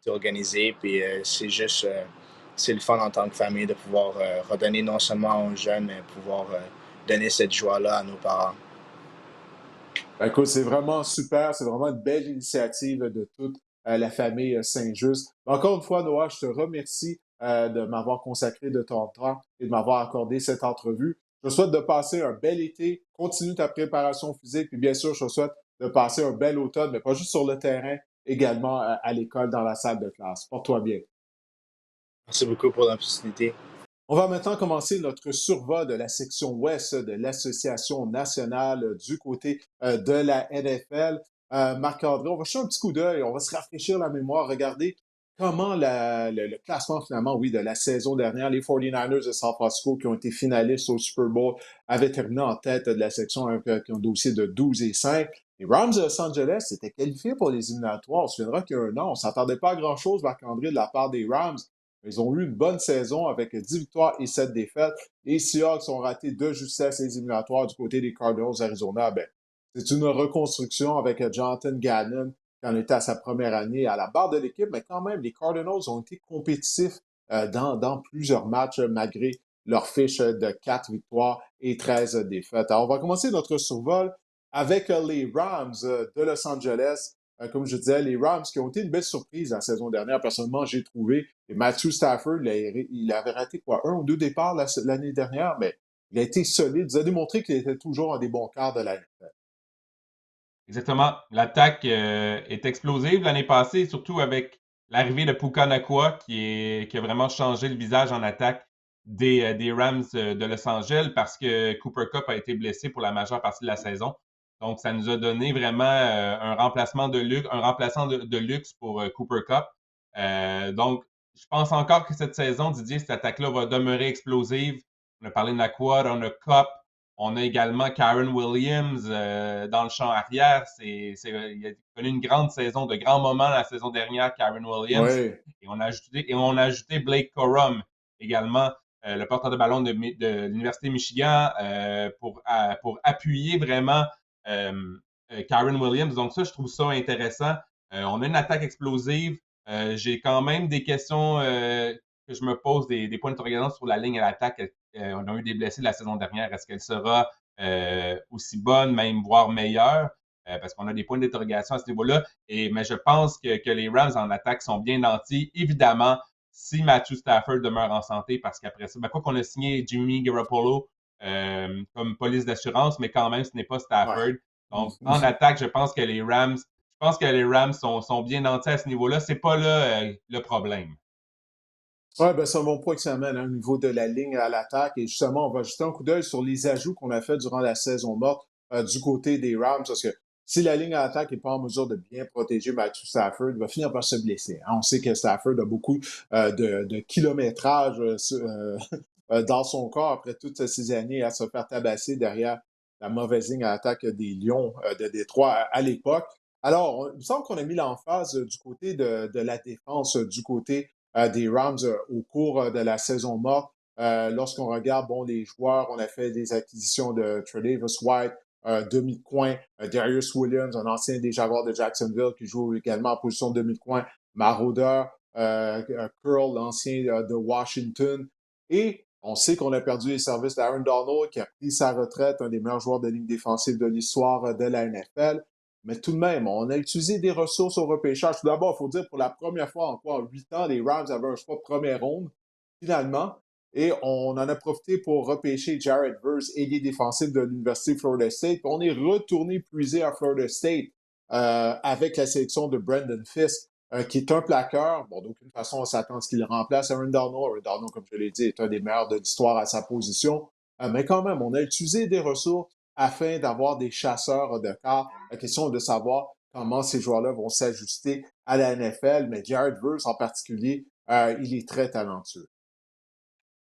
tout organiser. Puis c'est le fun en tant que famille de pouvoir redonner non seulement aux jeunes, mais pouvoir donner cette joie-là à nos parents. Ben, écoute, c'est vraiment super, c'est vraiment une belle initiative de toute la famille Saint-Just. Encore une fois, Noah, je te remercie de m'avoir consacré de ton temps et de m'avoir accordé cette entrevue. Je te souhaite de passer un bel été, continue ta préparation physique, puis bien sûr, je te souhaite de passer un bel automne, mais pas juste sur le terrain, également à l'école, dans la salle de classe. Porte-toi bien. Merci beaucoup pour l'opportunité. On va maintenant commencer notre survol de la section ouest de l'Association nationale du côté de la NFL. Marc-André, on va jeter un petit coup d'œil, on va se rafraîchir la mémoire, regarder comment le classement finalement, oui, de la saison dernière, les 49ers de San Francisco qui ont été finalistes au Super Bowl avaient terminé en tête de la section avec un dossier de 12-5. Les Rams de Los Angeles étaient qualifiés pour les éliminatoires. On se souviendra qu'il y a un an, on ne s'attendait pas à grand-chose, Marc-André, de la part des Rams. Ils ont eu une bonne saison avec 10 victoires et 7 défaites. Les Seahawks ont raté de justesse les éliminatoires du côté des Cardinals d'Arizona. Ben, c'est une reconstruction avec Jonathan Gannon qui en était à sa première année à la barre de l'équipe, mais quand même, les Cardinals ont été compétitifs dans plusieurs matchs malgré leur fiche de 4 victoires et 13 défaites. Alors, on va commencer notre survol avec les Rams de Los Angeles. Comme je disais, les Rams qui ont été une belle surprise la saison dernière. Personnellement, j'ai trouvé. Et Matthew Stafford, il avait raté quoi, un ou deux départs l'année dernière, mais il a été solide. Il a démontré qu'il était toujours en des bons quarts de la NFL. Exactement. L'attaque est explosive l'année passée, surtout avec l'arrivée de Puka Nacua qui a vraiment changé le visage en attaque des Rams de Los Angeles parce que Cooper Kupp a été blessé pour la majeure partie de la saison. Donc, ça nous a donné vraiment un remplacement de luxe, un remplaçant de luxe pour Cooper Kupp. Donc, je pense encore que cette saison, Didier, cette attaque-là va demeurer explosive. On a parlé de Nacua, on a Kupp, on a également Karen Williams dans le champ arrière. Il a connu une grande saison, de grands moments la saison dernière, Karen Williams. Oui. Et on a ajouté Blake Corum également, le porteur de ballon de l'Université Michigan, pour appuyer vraiment euh, Karen Williams. Donc ça, je trouve ça intéressant. On a une attaque explosive. J'ai quand même des questions que je me pose, des points d'interrogation sur la ligne à l'attaque. On a eu des blessés la saison dernière. Est-ce qu'elle sera aussi bonne, même voire meilleure? Parce qu'on a des points d'interrogation à ce niveau-là. Mais je pense que les Rams en attaque sont bien nantis. Évidemment, si Matthew Stafford demeure en santé, parce qu'après ça, quoi qu'on a signé Jimmy Garoppolo comme police d'assurance, mais quand même, ce n'est pas Stafford. Donc, en attaque, je pense que les Rams sont bien nantis à ce niveau-là. C'est pas là le problème. Oui, ben c'est un bon point que ça amène au niveau de la ligne à l'attaque. Et justement, on va jeter un coup d'œil sur les ajouts qu'on a fait durant la saison morte du côté des Rams. Parce que si la ligne à l'attaque n'est pas en mesure de bien protéger Matthew Stafford, il va finir par se blesser. Hein. On sait que Stafford a beaucoup de kilométrage dans son corps après toutes ces années à se faire tabasser derrière la mauvaise ligne à l'attaque des Lions de Détroit à l'époque. Alors, il me semble qu'on a mis l'emphase du côté de la défense, du côté des Rams au cours de la saison morte. Lorsqu'on regarde bon, les joueurs, on a fait des acquisitions de Tre'Davious White, demi de coin, Darius Williams, un ancien des Jaguars de Jacksonville qui joue également en position de demi de coin, Marauder, Curl, l'ancien de Washington. Et on sait qu'on a perdu les services d'Aaron Donald qui a pris sa retraite, un des meilleurs joueurs de ligne défensive de l'histoire de la NFL. Mais tout de même, on a utilisé des ressources au repêchage. Tout d'abord, il faut dire, pour la première fois en 8 ans, les Rams avaient un choix de première ronde, finalement. Et on en a profité pour repêcher Jared Verse, ailier défensif de l'Université de Florida State. Puis on est retourné puiser à Florida State avec la sélection de Brandon Fisk, qui est un plaqueur. Bon, d'aucune façon, on s'attend à ce qu'il remplace Aaron Donald. Aaron Donald, comme je l'ai dit, est un des meilleurs de l'histoire à sa position. Mais quand même, on a utilisé des ressources afin d'avoir des chasseurs de quart. La question est de savoir comment ces joueurs-là vont s'ajuster à la NFL. Mais Jared Verse, en particulier, il est très talentueux.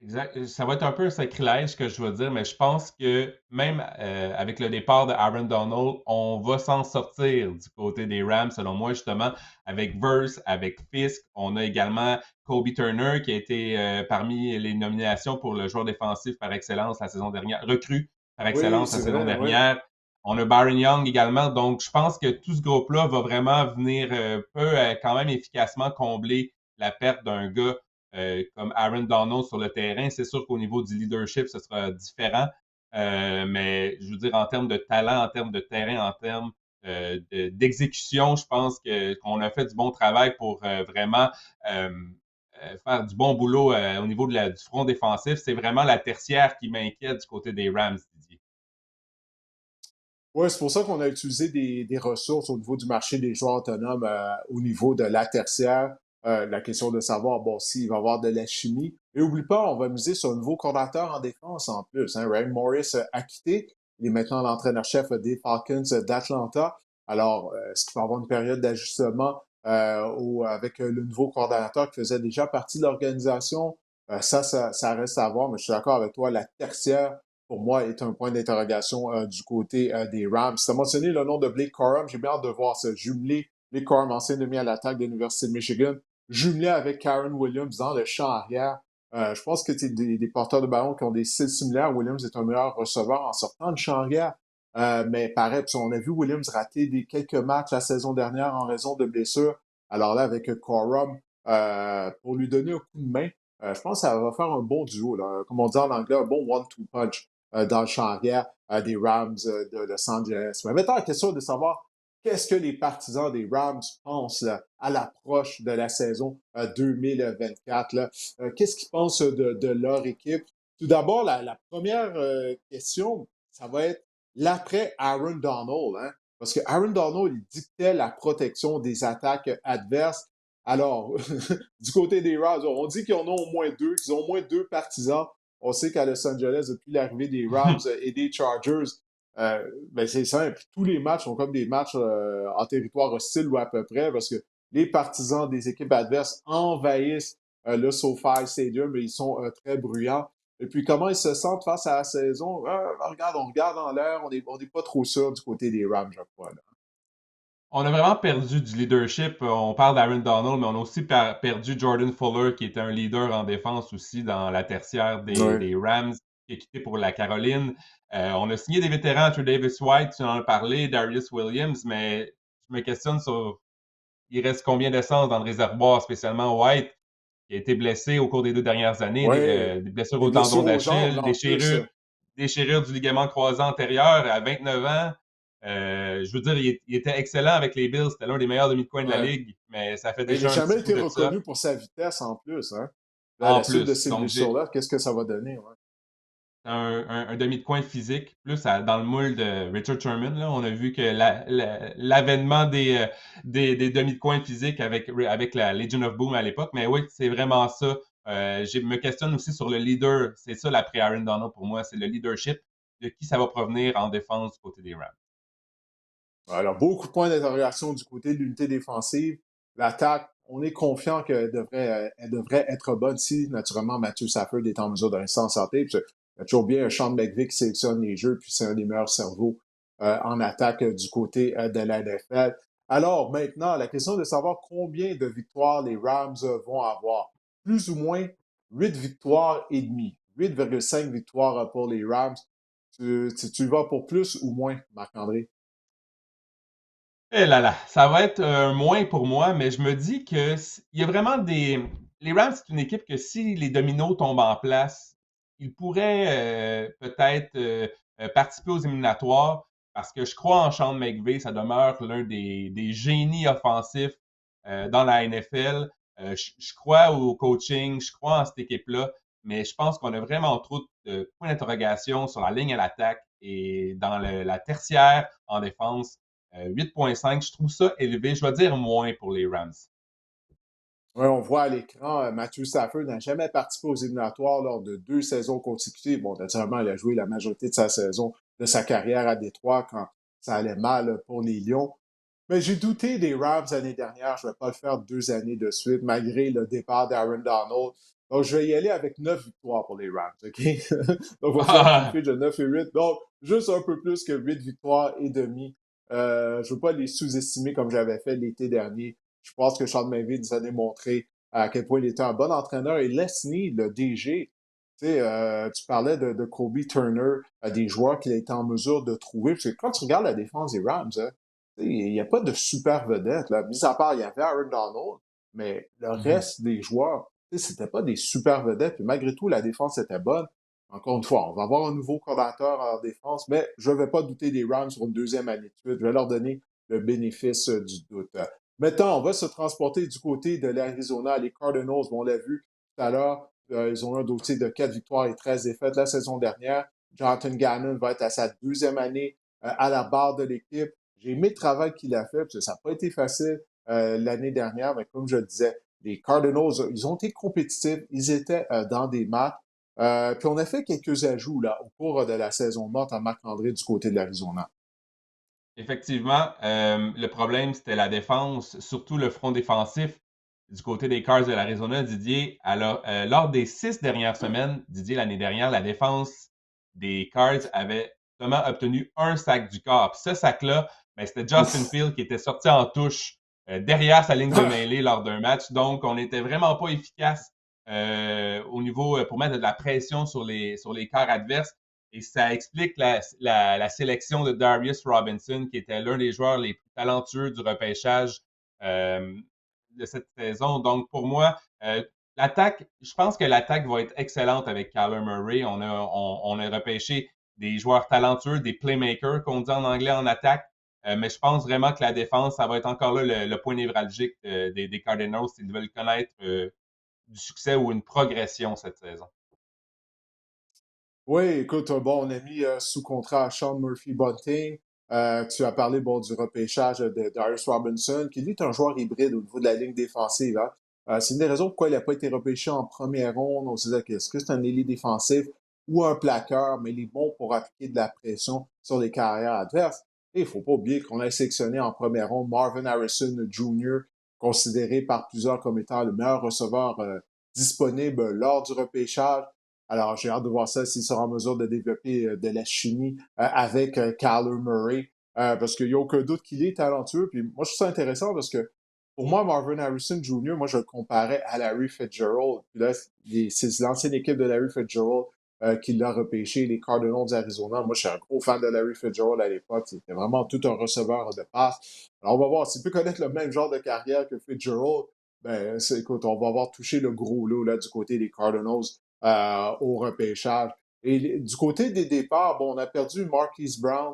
Exact. Ça va être un peu un sacrilège que je vais dire, mais je pense que même avec le départ de Aaron Donald, on va s'en sortir du côté des Rams, selon moi, justement, avec Verse, avec Fisk. On a également Kobe Turner qui a été parmi les nominations pour le joueur défensif par excellence la saison dernière, recrue par Oui, excellence la c'est saison vrai, oui. dernière. On a Byron Young également. Donc, je pense que tout ce groupe-là va vraiment venir, peut quand même efficacement combler la perte d'un gars comme Aaron Donald sur le terrain. C'est sûr qu'au niveau du leadership, ce sera différent. Mais je veux dire, en termes de talent, en termes de terrain, en termes d'exécution, je pense qu'on a fait du bon travail pour vraiment faire du bon boulot au niveau du front défensif. C'est vraiment la tertiaire qui m'inquiète du côté des Rams, Didier. Oui, c'est pour ça qu'on a utilisé des ressources au niveau du marché des joueurs autonomes au niveau de la tertiaire. La question de savoir, bon, s'il va y avoir de la chimie. Et oublie pas, on va miser sur un nouveau coordinateur en défense en plus. Hein. Ryan Morris a quitté. Il est maintenant l'entraîneur-chef des Falcons d'Atlanta. Alors, est-ce qu'il va y avoir une période d'ajustement avec le nouveau coordinateur qui faisait déjà partie de l'organisation? Ça reste à voir, mais je suis d'accord avec toi, la tertiaire pour moi, est un point d'interrogation du côté des Rams. Tu as mentionné le nom de Blake Corum. J'ai bien hâte de voir ça. Jumelé, Blake Corum, ancien demi à l'attaque de l'Université de Michigan, jumelé avec Karen Williams dans le champ arrière. Je pense que c'est des porteurs de ballon qui ont des styles similaires. Williams est un meilleur receveur en sortant de champ arrière. Mais pareil, on a vu Williams rater quelques matchs la saison dernière en raison de blessures. Alors là, avec Corum, pour lui donner un coup de main, je pense que ça va faire un bon duo, là. Comme on dit en anglais, un bon one-two punch dans le champ arrière des Rams de Los Angeles. Mais maintenant, la question de savoir qu'est-ce que les partisans des Rams pensent là, à l'approche de la saison 2024. Là. Qu'est-ce qu'ils pensent de leur équipe? Tout d'abord, la première question, ça va être l'après Aaron Donald. Hein? Parce que Aaron Donald, il dictait la protection des attaques adverses. Alors, du côté des Rams, on dit qu'ils en ont au moins deux, qu'ils ont au moins deux partisans. On sait qu'à Los Angeles, depuis l'arrivée des Rams et des Chargers, ben c'est simple. Tous les matchs sont comme des matchs en territoire hostile ou à peu près parce que les partisans des équipes adverses envahissent le SoFi Stadium et ils sont très bruyants. Et puis, comment ils se sentent face à la saison? On regarde en l'air, on n'est pas trop sûr du côté des Rams, je crois. Là. On a vraiment perdu du leadership. On parle d'Aaron Donald, mais on a aussi perdu Jordan Fuller, qui était un leader en défense aussi dans la tertiaire Oui. des Rams, qui a quitté pour la Caroline. On a signé des vétérans, Trey Davis White, tu en as parlé, Darius Williams, mais je me questionne sur il reste combien d'essence dans le réservoir, spécialement White, qui a été blessé au cours des 2 dernières années, Oui. des blessures Des au tendon blessures aux jambes, d'Achille, là, en plus. déchirure du ligament croisé antérieur à 29 ans. Je veux dire, il était excellent avec les Bills. C'était l'un des meilleurs demi-de-coin de la Ouais. Ligue, mais ça fait Mais il n'a déjà un petit jamais bout été de ça reconnu pour sa vitesse en plus. Hein? Là, à en la suite de plus. ces Donc, blessures-là, qu'est-ce que ça va donner? Ouais. un demi-de-coin physique, plus dans le moule de Richard Sherman. Là, on a vu que l'avènement des demi-de-coins physiques avec la Legion of Boom à l'époque. Mais oui, c'est vraiment ça. Je me questionne aussi sur le leader. C'est ça l'après Aaron Donald pour moi, c'est le leadership. De qui ça va provenir en défense du côté des Rams. Alors, beaucoup de points d'interrogation du côté de l'unité défensive. L'attaque, on est confiant elle devrait être bonne si, naturellement, Matthew Stafford est en mesure de rester en santé. Puis, il y a toujours bien Sean McVay qui sélectionne les jeux, puis c'est un des meilleurs cerveaux en attaque du côté de la NFL. Alors, maintenant, la question est de savoir combien de victoires les Rams vont avoir. Plus ou moins 8 victoires et demie. 8,5 victoires pour les Rams. Tu vas pour plus ou moins, Marc-André? Eh là là, ça va être un moins pour moi, mais je me dis que il y a vraiment des. Les Rams, c'est une équipe que si les dominos tombent en place, ils pourraient peut-être participer aux éliminatoires parce que je crois en Sean McVay, ça demeure l'un des génies offensifs dans la NFL. Je crois au coaching, je crois en cette équipe-là, mais je pense qu'on a vraiment trop de points d'interrogation sur la ligne à l'attaque et dans la tertiaire en défense. 8,5, je trouve ça élevé. Je vais dire moins pour les Rams. Ouais, on voit à l'écran, Matthew Stafford n'a jamais participé aux éliminatoires lors de 2 saisons consécutives. Bon, naturellement, il a joué la majorité de sa saison, de sa carrière à Détroit quand ça allait mal pour les Lions. Mais j'ai douté des Rams l'année dernière. Je ne vais pas le faire 2 années de suite, malgré le départ d'Aaron Donald. Donc, je vais y aller avec 9 victoires pour les Rams, OK? Donc, on va faire une fiche de 9 et 8. Donc, juste un peu plus que 8 victoires et demi. Je ne veux pas les sous-estimer comme j'avais fait l'été dernier. Je pense que Sean McVay nous a démontré à quel point il était un bon entraîneur. Et Leslie, le DG, tu parlais de Kobe Turner, des joueurs qu'il a été en mesure de trouver. Parce que quand tu regardes la défense des Rams, hein, il n'y a pas de super vedette. Là. Mis à part, il y avait Aaron Donald, mais le Mhm. reste des joueurs, c'était pas des super vedettes. Puis malgré tout, la défense était bonne. Encore une fois, on va avoir un nouveau coordinateur en défense, mais je ne vais pas douter des Rams sur une 2e année de suite. Je vais leur donner le bénéfice du doute. Maintenant, on va se transporter du côté de l'Arizona. Les Cardinals, bon, on l'a vu tout à l'heure, ils ont un dossier de 4 victoires et 13 défaites la saison dernière. Jonathan Gannon va être à sa 2e année à la barre de l'équipe. J'ai aimé le travail qu'il a fait, parce que ça n'a pas été facile l'année dernière, mais comme je le disais, les Cardinals, ils ont été compétitifs, ils étaient dans des matchs. Puis on a fait quelques ajouts là, au cours de la saison morte à Marc-André du côté de l'Arizona. Effectivement, le problème, c'était la défense, surtout le front défensif du côté des Cards de l'Arizona. Didier, alors, lors des 6 dernières semaines, Didier, l'année dernière, la défense des Cards avait seulement obtenu un sac du corps. Puis ce sac-là, ben, c'était Justin Ouf! Field qui était sorti en touche derrière sa ligne de mêlée lors d'un match. Donc, on n'était vraiment pas efficace au niveau pour mettre de la pression sur les quarts adverses. Et ça explique la sélection de Darius Robinson, qui était l'un des joueurs les plus talentueux du repêchage euh, de cette saison. Donc, pour moi, l'attaque, je pense que l'attaque va être excellente avec Kyler Murray. On a repêché des joueurs talentueux, des playmakers, qu'on dit en anglais en attaque. Mais je pense vraiment que la défense, ça va être encore là le point névralgique des Cardinals s'ils veulent connaître du succès ou une progression cette saison. Oui, écoute, bon, on a mis sous contrat Sean Murphy-Bunting. Tu as parlé bon, du repêchage de Darius Robinson, qui lui est un joueur hybride au niveau de la ligne défensive. Hein. C'est une des raisons pourquoi il n'a pas été repêché en première ronde. On se disait, est-ce que c'est un ailier défensif ou un plaqueur, mais il est bon pour appliquer de la pression sur les carrières adverses. Et il ne faut pas oublier qu'on a sélectionné en première ronde Marvin Harrison Jr., considéré par plusieurs comme étant le meilleur receveur disponible lors du repêchage. Alors, j'ai hâte de voir ça s'il sera en mesure de développer de la chimie avec Kyler Murray, parce qu'il n'y a aucun doute qu'il est talentueux. Puis moi, je trouve ça intéressant parce que pour moi, Marvin Harrison Jr., moi, je le comparais à Larry Fitzgerald. Puis là, c'est l'ancienne équipe de Larry Fitzgerald qui l'a repêché, les Cardinals d'Arizona. Moi, je suis un gros fan de Larry Fitzgerald à l'époque. C'était vraiment tout un receveur de passe. Alors, on va voir s'il peut connaître le même genre de carrière que Fitzgerald. Ben, écoute, on va avoir touché le gros lot là, du côté des Cardinals au repêchage. Et du côté des départs, bon, on a perdu Marquise Brown,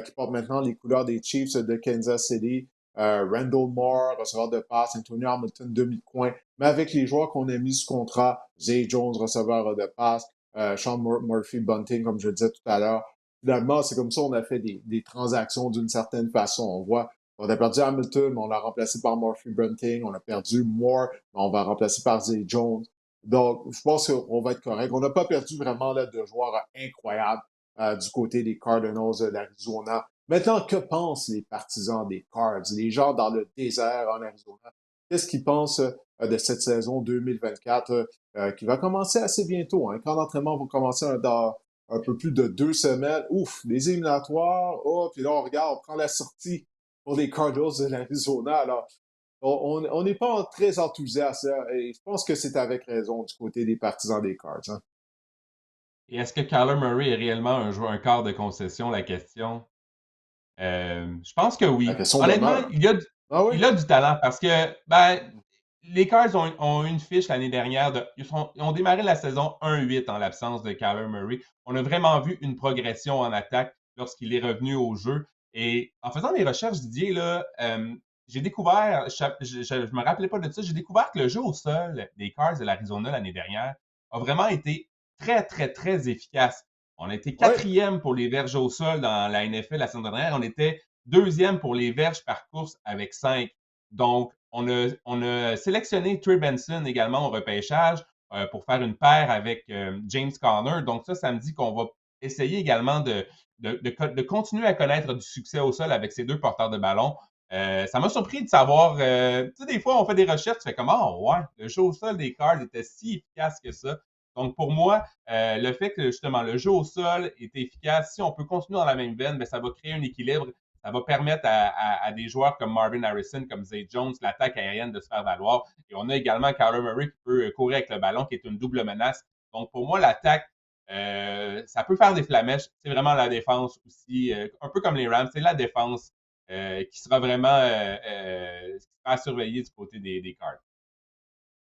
qui porte maintenant les couleurs des Chiefs de Kansas City. Randall Moore, receveur de passe, Antonio Hamilton, demi-coin. Mais avec les joueurs qu'on a mis sous contrat, Zay Jones, receveur de passe, Sean Murphy Bunting, comme je le disais tout à l'heure. Finalement, c'est comme ça qu'on a fait des transactions d'une certaine façon. On voit, on a perdu Hamilton, mais on l'a remplacé par Murphy Bunting. On a perdu Moore, mais on va remplacer par Zay Jones. Donc, je pense qu'on va être correct. On n'a pas perdu vraiment là, de joueurs incroyables du côté des Cardinals d'Arizona. Maintenant, que pensent les partisans des Cards, les gens dans le désert en Arizona? Qu'est-ce qu'ils pensent de cette saison 2024 qui va commencer assez bientôt? Hein? Quand l'entraînement va commencer dans un peu plus de 2 semaines, ouf, les éliminatoires, oh, puis là, on regarde, on prend la sortie pour les Cardinals de l'Arizona. Alors, on n'est pas très enthousiaste, hein, et je pense que c'est avec raison du côté des partisans des Cards. Hein. Et est-ce que Kyler Murray est réellement un joueur, un quart de concession, la question? Je pense que La oui. question Honnêtement, demeure. Ah oui? il a du talent parce que ben, les Cards ont eu une fiche l'année dernière. Ils ont démarré la saison 1-8 en l'absence de Kyler Murray. On a vraiment vu une progression en attaque lorsqu'il est revenu au jeu. Et en faisant mes recherches, Didier, là, j'ai découvert, je me rappelais pas de ça, j'ai découvert que le jeu au sol des Cards de l'Arizona l'année dernière a vraiment été très, très, très efficace. On a été Ouais, 4e pour les verges au sol dans la NFL la saison dernière. On était 2e pour les verges par course avec 5. Donc, on a sélectionné Trey Benson également au repêchage pour faire une paire avec James Conner. Donc, ça me dit qu'on va essayer également de continuer à connaître du succès au sol avec ces deux porteurs de ballon. Ça m'a surpris de savoir, tu sais, des fois, on fait des recherches, tu fais comme, oh, ouais, le jeu au sol des Cards était si efficace que ça. Donc, pour moi, le fait que justement le jeu au sol est efficace, si on peut continuer dans la même veine, ben, ça va créer un équilibre. Ça va permettre à des joueurs comme Marvin Harrison, comme Zay Jones, l'attaque aérienne de se faire valoir. Et on a également Kyler Murray qui peut courir avec le ballon, qui est une double menace. Donc, pour moi, l'attaque, ça peut faire des flamèches. C'est vraiment la défense aussi, un peu comme les Rams, c'est la défense qui sera vraiment à surveiller du côté des Cards.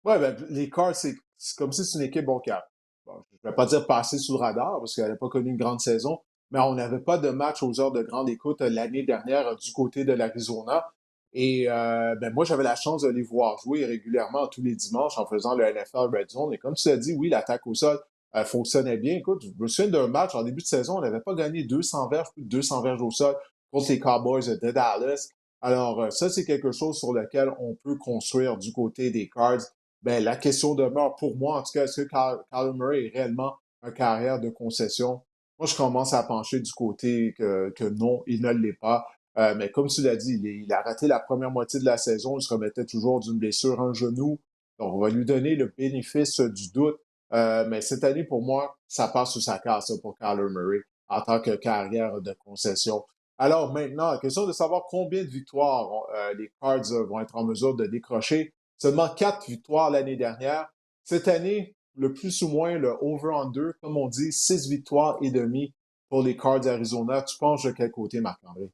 ouais, ben, les Cards, c'est comme si c'est une équipe, bon, bon, je ne vais pas dire passer sous le radar, parce qu'elle n'a pas connu une grande saison, mais on n'avait pas de match aux heures de grande écoute l'année dernière du côté de l'Arizona. Et ben, moi, j'avais la chance de les voir jouer régulièrement tous les dimanches en faisant le NFL Red Zone. Et comme tu as dit, oui, l'attaque au sol fonctionnait bien. Écoute, je me souviens d'un match en début de saison, on n'avait pas gagné 200 verges, plus de 200 verges au sol contre les Cowboys de Dallas. Alors, ça, c'est quelque chose sur lequel on peut construire du côté des Cards. Ben, la question demeure pour moi, en tout cas, est-ce que Kyler Murray est réellement un carrière de concession? Moi, je commence à pencher du côté que non, il ne l'est pas. Mais comme tu l'as dit, il a raté la première moitié de la saison. Il se remettait toujours d'une blessure à un genou. Donc, on va lui donner le bénéfice du doute. Mais cette année, pour moi, ça passe sous sa case ça, pour Kyler Murray en tant que carrière de concession. Alors maintenant, question de savoir combien de victoires les Cards vont être en mesure de décrocher. Seulement 4 victoires l'année dernière. Cette année, le plus ou moins le over-under, comme on dit, 6 victoires et demie pour les Cards d'Arizona. Tu penses de quel côté, Marc-André?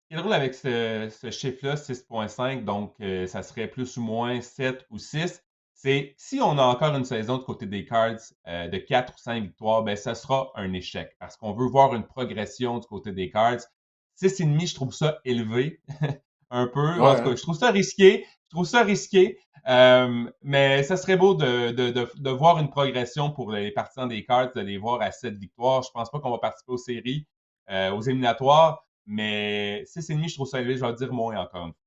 Ce qui est drôle avec ce chiffre-là, 6,5, donc ça serait plus ou moins 7 ou 6, c'est si on a encore une saison du côté des Cards de 4 ou 5 victoires, ben ça sera un échec parce qu'on veut voir une progression du côté des Cards. 6,5, je trouve ça élevé un peu. En Ouais, tout cas, hein? je trouve ça risqué. Je trouve ça risqué. Mais ça serait beau de voir une progression pour les partisans des Cards, de les voir à 7 victoires. Je pense pas qu'on va participer aux séries, aux éliminatoires. Mais 6,5, je trouve ça élevé. Je vais dire moins encore une fois.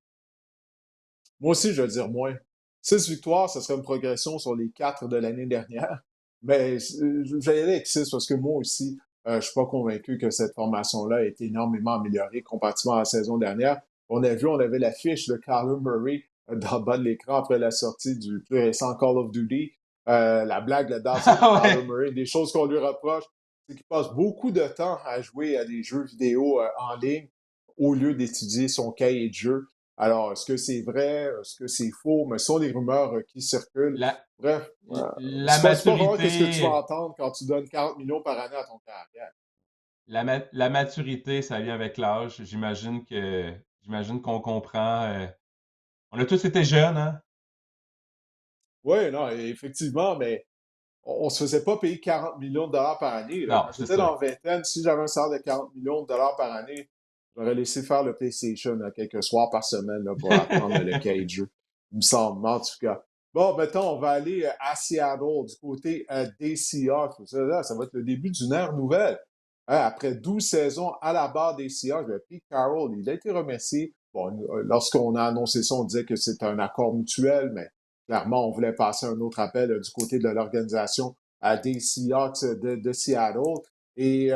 Moi aussi, je vais dire moins. 6 victoires, ce serait une progression sur les 4 de l'année dernière. Mais je vais y aller avec 6 parce que moi aussi, je suis pas convaincu que cette formation-là ait été énormément améliorée comparativement à la saison dernière. On a vu, on avait la fiche de Kyler Murray dans le bas de l'écran après la sortie du plus récent Call of Duty. La blague là-dedans, c'est que Ah Kyler ouais. Murray, des choses qu'on lui reproche, c'est qu'il passe beaucoup de temps à jouer à des jeux vidéo en ligne au lieu d'étudier son cahier de jeu. Alors, est-ce que c'est vrai? Est-ce que c'est faux? Mais ce sont des rumeurs qui circulent. La, Bref, la c'est pas vraiment qu'est-ce que tu vas maturité, entendre quand tu donnes 40 millions par année à ton carrière. la maturité, ça vient avec l'âge. J'imagine qu'on comprend. On a tous été jeunes, hein? Oui, non, effectivement, mais on se faisait pas payer 40 millions de dollars par année, là. Non, Quand c'est j'étais dans sûr. la vingtaine, si j'avais un salaire de 40 millions de dollars par année, j'aurais laissé faire le PlayStation quelques soirs par semaine là, pour apprendre le cahier de jeu. Il me semble, en tout cas. Bon, maintenant, on va aller à Seattle, du côté des Seahawks. Ça va être le début d'une ère nouvelle. Hein, après 12 saisons à la barre des Seahawks, Pete Carroll, il a été remercié. Bon, lorsqu'on a annoncé ça, on disait que c'était un accord mutuel, mais clairement, on voulait passer un autre appel du côté de l'organisation des Seahawks de Seattle. Et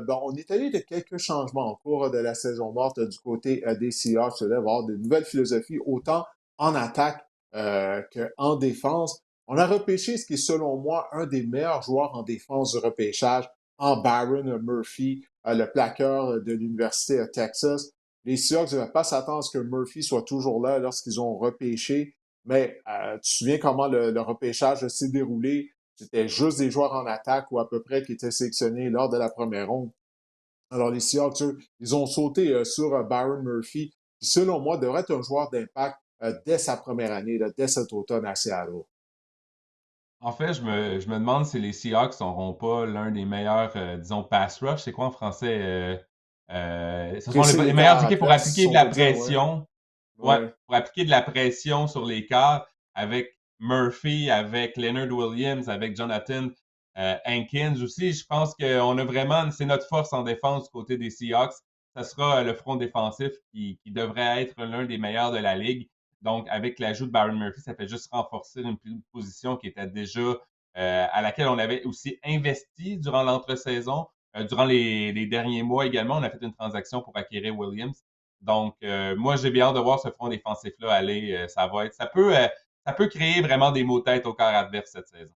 bon, on est allé de quelques changements au cours de la saison morte du côté des Seahawks. Il va y avoir de nouvelles philosophies, autant en attaque qu'en défense. On a repêché ce qui est, selon moi, un des meilleurs joueurs en défense du repêchage, en Byron Murphy, le plaqueur de l'Université de Texas. Les Seahawks ne devaient pas s'attendre à ce que Murphy soit toujours là lorsqu'ils ont repêché. Mais tu te souviens comment le repêchage s'est déroulé? C'était juste des joueurs en attaque ou à peu près qui étaient sélectionnés lors de la première ronde. Alors, les Seahawks, eux, ils ont sauté sur Byron Murphy, qui, selon moi, devrait être un joueur d'impact dès sa première année, là, dès cet automne à Seattle. En fait, je me demande si les Seahawks n'auront pas l'un des meilleurs, disons, pass rush. C'est quoi en français? Ce sont Presser les les meilleures quarts équipes pour adverses, si appliquer de on la peut dire, ouais. pression. Ouais, Ouais. pour appliquer de la pression sur les quarts avec Murphy, avec Leonard Williams, avec Jonathan Hankins aussi. Je pense qu'on a vraiment, c'est notre force en défense du côté des Seahawks. Ça sera le front défensif qui devrait être l'un des meilleurs de la ligue. Donc, avec l'ajout de Byron Murphy, ça fait juste renforcer une position qui était déjà à laquelle on avait aussi investi durant l'entre-saison. Durant les derniers mois également, on a fait une transaction pour acquérir Williams. Donc, moi, j'ai bien hâte de voir ce front défensif-là aller. Ça peut créer vraiment des maux-têtes au corps adverse cette saison.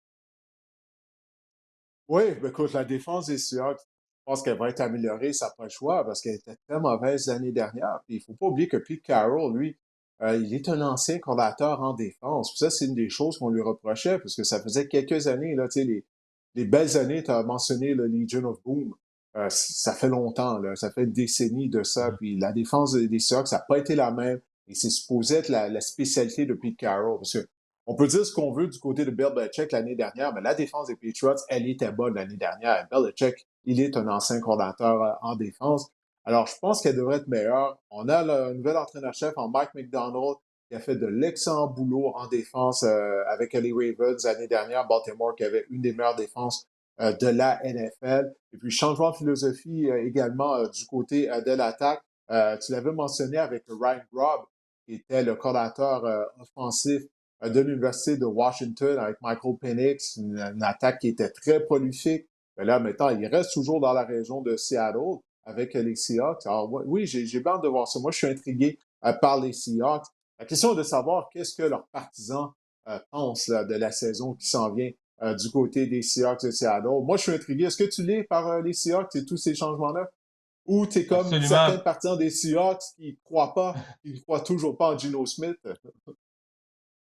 Oui, ben écoute, la défense des Seahawks, je pense qu'elle va être améliorée, ça n'a pas le choix, parce qu'elle était très mauvaise l'année dernière. Puis il ne faut pas oublier que Pete Carroll, lui, il est un ancien coordinateur en défense. Puis ça, c'est une des choses qu'on lui reprochait, parce que ça faisait quelques années, là, tu sais, les belles années, tu as mentionné le Legion of Boom. Ça fait longtemps, là, ça fait une décennie de ça. Puis la défense des Seahawks, ça n'a pas été la même. Et c'est supposé être la spécialité de Pete Carroll. Parce que on peut dire ce qu'on veut du côté de Bill Belichick l'année dernière, mais la défense des Patriots, elle était bonne l'année dernière. Belichick, il est un ancien coordinateur en défense. Alors, je pense qu'elle devrait être meilleure. On a le nouvel entraîneur-chef en Mike McDonald qui a fait de l'excellent boulot en défense avec les Ravens l'année dernière. Baltimore qui avait une des meilleures défenses de la NFL. Et puis, changement de philosophie également du côté de l'attaque. Tu l'avais mentionné avec Ryan Grubb, qui était le coordinateur offensif de l'Université de Washington avec Michael Penix, une attaque qui était très prolifique. Mais là, maintenant, il reste toujours dans la région de Seattle avec les Seahawks. Alors, oui, j'ai hâte de voir ça. Moi, je suis intrigué par les Seahawks. La question est de savoir qu'est-ce que leurs partisans pensent là, de la saison qui s'en vient du côté des Seahawks de Seattle. Moi, je suis intrigué. Est-ce que tu l'es par les Seahawks et tous ces changements-là? Ou tu es comme certains Absolument. partisans des Seahawks qui ne croient pas, qui ne croient toujours pas en Geno Smith?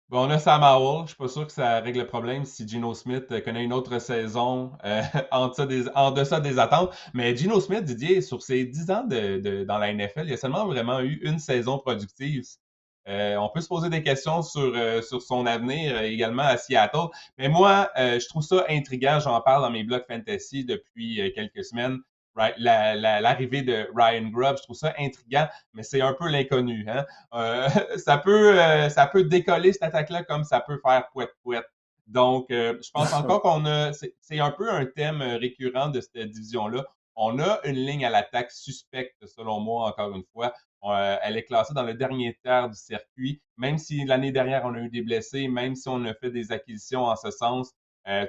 Bon, on a Sam Howell. Je suis pas sûr que ça règle le problème si Geno Smith connaît une autre saison en deçà des attentes. Mais Geno Smith, Didier, sur ses 10 ans dans la NFL, il a seulement vraiment eu une saison productive. On peut se poser des questions sur son avenir également à Seattle. Mais moi, je trouve ça intriguant. J'en parle dans mes blogs fantasy depuis quelques semaines. L'arrivée de Ryan Grubb, je trouve ça intriguant, mais c'est un peu l'inconnu. Hein? Euh, ça peut décoller cette attaque-là comme ça peut faire pouet-pouet. Donc, je pense encore c'est un peu un thème récurrent de cette division-là. On a une ligne à l'attaque suspecte, selon moi, encore une fois. Elle est classée dans le dernier tiers du circuit. Même si l'année dernière, on a eu des blessés, même si on a fait des acquisitions en ce sens,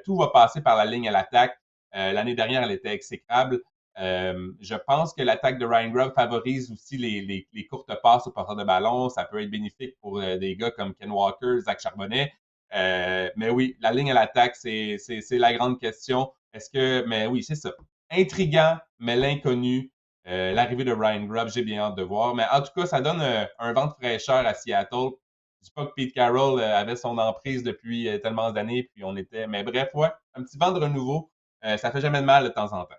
tout va passer par la ligne à l'attaque. L'année dernière, elle était exécrable. Je pense que l'attaque de Ryan Grubb favorise aussi les courtes passes au porteur de ballon. Ça peut être bénéfique pour des gars comme Ken Walker, Zach Charbonnet. Mais oui, la ligne à l'attaque, c'est la grande question. Mais oui, c'est ça. Intriguant, mais l'inconnu. L'arrivée de Ryan Grubb, j'ai bien hâte de voir. Mais en tout cas, ça donne un vent de fraîcheur à Seattle. Je dis pas que Pete Carroll avait son emprise depuis tellement d'années, puis on était. Mais bref, ouais, un petit vent de renouveau. Ça fait jamais de mal de temps en temps.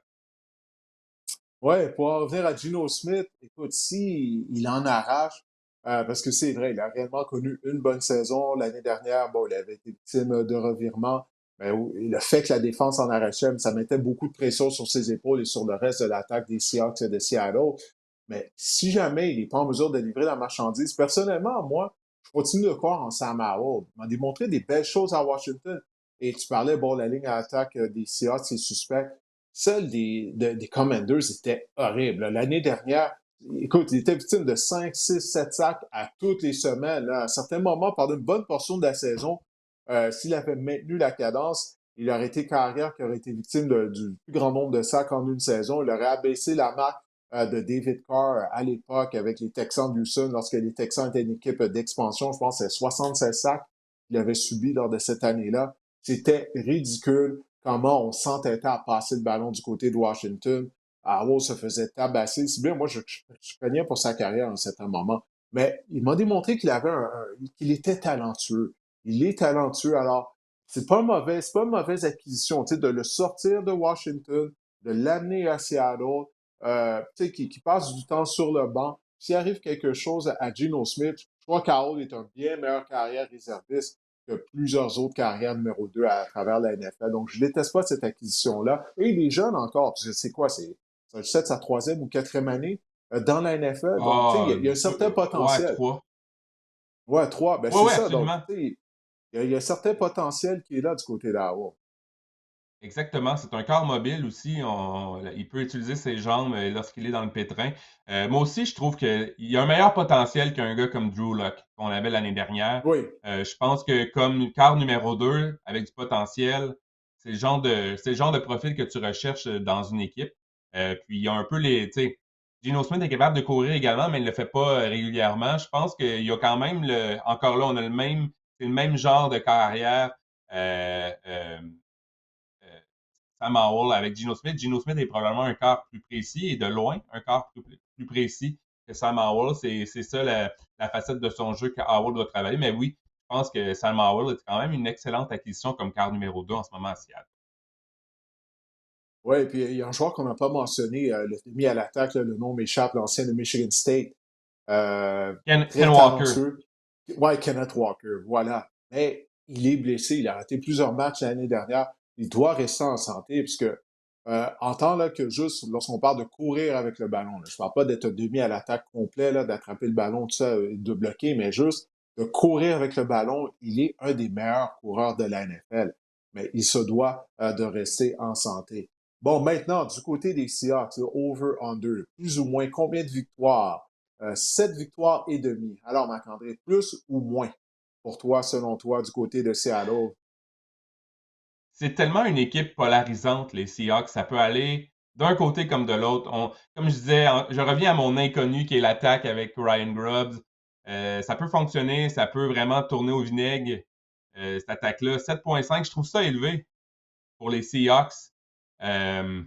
Ouais, pour en revenir à Geno Smith, écoute, si il en arrache, parce que c'est vrai, il a réellement connu une bonne saison l'année dernière. Bon, il avait été victime de revirements, mais le fait que la défense en arrachait, ça mettait beaucoup de pression sur ses épaules et sur le reste de l'attaque des Seahawks et de Seattle. Mais si jamais il n'est pas en mesure de livrer la marchandise, personnellement, moi, je continue de croire en Sam Howell. Il m'a démontré des belles choses à Washington. Et tu parlais, bon, la ligne à attaque des Seahawks, c'est suspect. Celle des Commanders était horrible. L'année dernière, écoute, il était victime de 5, 6, 7 sacs à toutes les semaines. Là. À certains moments, pendant une bonne portion de la saison, s'il avait maintenu la cadence, il aurait été carrière qui aurait été victime du plus grand nombre de sacs en une saison. Il aurait abaissé la marque de David Carr à l'époque avec les Texans d'Houston lorsque les Texans étaient une équipe d'expansion. Je pense que c'est 76 sacs qu'il avait subi lors de cette année-là. C'était ridicule comment on s'entêtait à passer le ballon du côté de Washington. Howell se faisait tabasser. C'est bien, moi, je craignais pour sa carrière à un certain moment. Mais il m'a démontré qu'il avait qu'il était talentueux. Il est talentueux. Alors, c'est pas une mauvaise acquisition, tu sais, de le sortir de Washington, de l'amener à Seattle, tu sais, qui passe du temps sur le banc. S'il arrive quelque chose à Geno Smith, je crois qu'Howell est un bien meilleur carrière réserviste que plusieurs autres carrières numéro 2 à travers la NFL. Donc, je ne déteste pas cette acquisition-là. Et il est jeune encore, parce que c'est quoi? C'est sa troisième ou quatrième année dans la NFL. Donc, tu sais, Ah, il y a un certain ouais, potentiel. 3. Ouais, trois, ben Ouais, c'est ouais, ça. Donc, absolument. tu sais, il y a certain potentiel qui est là du côté d'Iowa. Exactement, c'est un corps mobile aussi. Il peut utiliser ses jambes lorsqu'il est dans le pétrin. Moi aussi, je trouve qu'il y a un meilleur potentiel qu'un gars comme Drew Lock qu'on avait l'année dernière. Oui, Je pense que comme quart numéro 2, avec du potentiel, c'est le genre de profil que tu recherches dans une équipe. Puis il y a un peu tu sais, Geno Smith est capable de courir également, mais il ne le fait pas régulièrement. Je pense qu'il y a quand même encore là, on a c'est le même genre de carrière. Euh, euh, euh, Sam Howell avec Geno Smith. Geno Smith est probablement un quart plus précis et de loin un quart plus précis que Sam Howell. C'est ça la facette de son jeu que Howell doit travailler. Mais oui, je pense que Sam Howell est quand même une excellente acquisition comme quart numéro 2 en ce moment à Seattle. oui, puis il y a un joueur qu'on n'a pas mentionné, le demi à l'attaque, là, le nom m'échappe, l'ancien de Michigan State. Ken Très Walker. talentueux. Ouais, Kenneth Walker, voilà. Mais il est blessé, il a raté plusieurs matchs l'année dernière. Il doit rester en santé, puisque en tant là, que juste lorsqu'on parle de courir avec le ballon, là, je ne parle pas d'être demi à l'attaque complet, là, d'attraper le ballon, tout ça, de bloquer, mais juste de courir avec le ballon, il est un des meilleurs coureurs de la NFL. Mais il se doit de rester en santé. Bon, maintenant, du côté des Seahawks, over-under, plus ou moins combien de victoires? 7 victoires et demie. Alors, Marc-André, plus ou moins pour toi, selon toi, du côté de Seattle? C'est tellement une équipe polarisante, les Seahawks. Ça peut aller d'un côté comme de l'autre. Comme je disais, je reviens à mon inconnu qui est l'attaque avec Ryan Grubbs. Ça peut fonctionner, ça peut vraiment tourner au vinaigre, cette attaque-là. 7,5, je trouve ça élevé pour les Seahawks. Euh,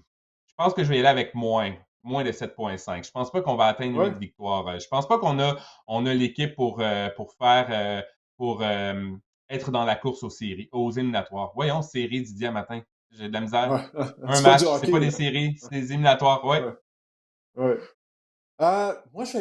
je pense que je vais y aller avec moins de 7,5. Je pense pas qu'on va atteindre Oui, 8 victoires. Je pense pas on a l'équipe pour faire, pour être dans la course aux séries, aux éliminatoires. Voyons, séries Didier matin. J'ai de la misère. ouais. Un C'est pas du match, c'est pas hockey, des là. séries, c'est des éliminatoires. Ouais. Ouais, ouais. Moi, je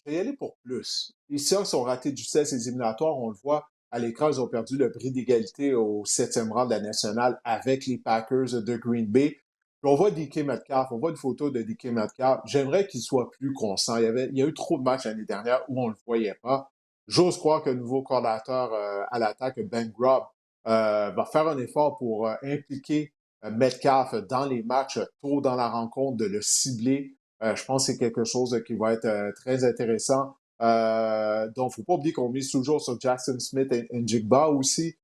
vais y aller pour plus. Les Seahawks ont raté du 16 les éliminatoires. On le voit à l'écran, ils ont perdu le prix d'égalité au septième rang de la nationale avec les Packers de Green Bay. Puis on voit DK Metcalf, on voit une photo de DK Metcalf. J'aimerais qu'il soit plus constant. Il y a eu trop de matchs l'année dernière où on ne le voyait pas. J'ose croire que le nouveau coordinateur à l'attaque, Ben Grubb, va faire un effort pour impliquer Metcalf dans les matchs tôt dans la rencontre, de le cibler. Je pense que c'est quelque chose qui va être très intéressant. Donc, faut pas oublier qu'on mise toujours sur Jackson Smith et Njigba aussi,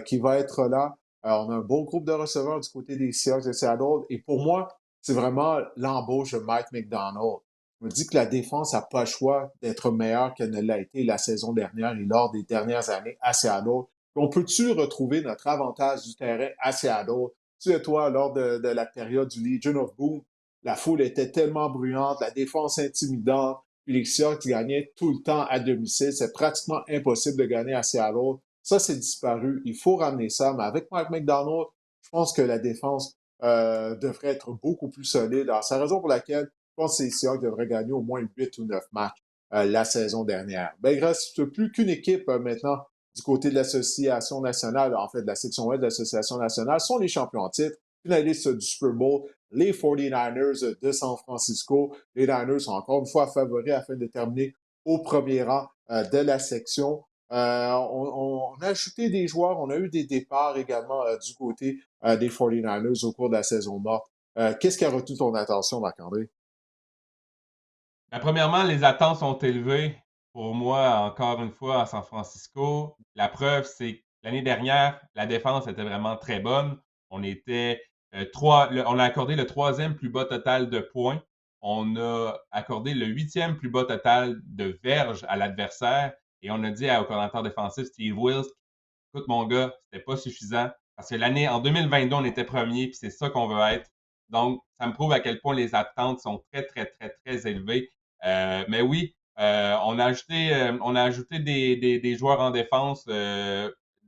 qui va être là. On a un bon groupe de receveurs du côté des Seahawks de Seattle. Et pour moi, c'est vraiment l'embauche de Mike McDonald. Je me dis que la défense n'a pas le choix d'être meilleure qu'elle ne l'a été la saison dernière et lors des dernières années à Seattle. On peut-tu retrouver notre avantage du terrain à Seattle? Tu sais, toi, lors de la période du Legion of Boom, la foule était tellement bruyante, la défense intimidante, puis les Seahawks gagnaient tout le temps à domicile. C'est pratiquement impossible de gagner à Seattle. Ça, c'est disparu. Il faut ramener ça. Mais avec Mike McDonald, je pense que la défense devrait être beaucoup plus solide. Alors, c'est la raison pour laquelle je pense que les Seahawks devraient gagner au moins 8 ou 9 matchs la saison dernière. Ben, il ne reste plus qu'une équipe maintenant du côté de l'Association nationale, en fait, de la section ouest de l'Association nationale, sont les champions en titre, finalistes du Super Bowl, les 49ers de San Francisco. Les Niners sont encore une fois favoris afin de terminer au premier rang de la section. On a ajouté des joueurs, on a eu des départs également du côté des 49ers au cours de la saison morte. Qu'est-ce qui a retenu ton attention, Marc-André? Premièrement, les attentes sont élevées pour moi, encore une fois, à San Francisco. La preuve, c'est que l'année dernière, la défense était vraiment très bonne. On était on a accordé le troisième plus bas total de points. On a accordé le huitième plus bas total de verges à l'adversaire. Et on a dit au coordinateur défensif Steve Wills, écoute mon gars, c'était pas suffisant. Parce que en 2022, on était premier, puis c'est ça qu'on veut être. Donc, ça me prouve à quel point les attentes sont très, très, très, très élevées. Mais oui, on a ajouté des joueurs en défense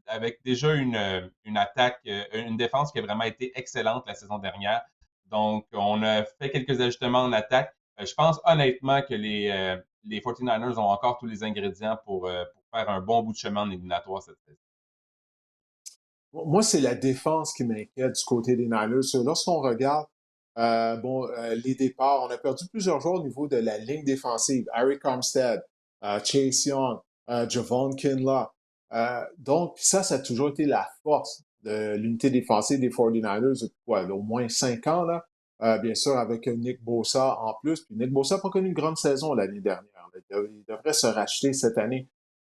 avec déjà une attaque, une défense qui a vraiment été excellente la saison dernière. Donc, on a fait quelques ajustements en attaque. Je pense honnêtement que les 49ers ont encore tous les ingrédients pour faire un bon bout de chemin en éliminatoire cette saison. Moi, c'est la défense qui m'inquiète du côté des Niners. Lorsqu'on regarde les départs, on a perdu plusieurs joueurs au niveau de la ligne défensive. Harry Armstead, Chase Young, Javon Kinlaw. Donc, ça a toujours été la force de l'unité défensive des 49ers depuis quoi, au moins 5 ans, là. Bien sûr, avec Nick Bosa en plus. Puis Nick Bosa n'a pas connu une grande saison l'année dernière. Il devrait se racheter cette année.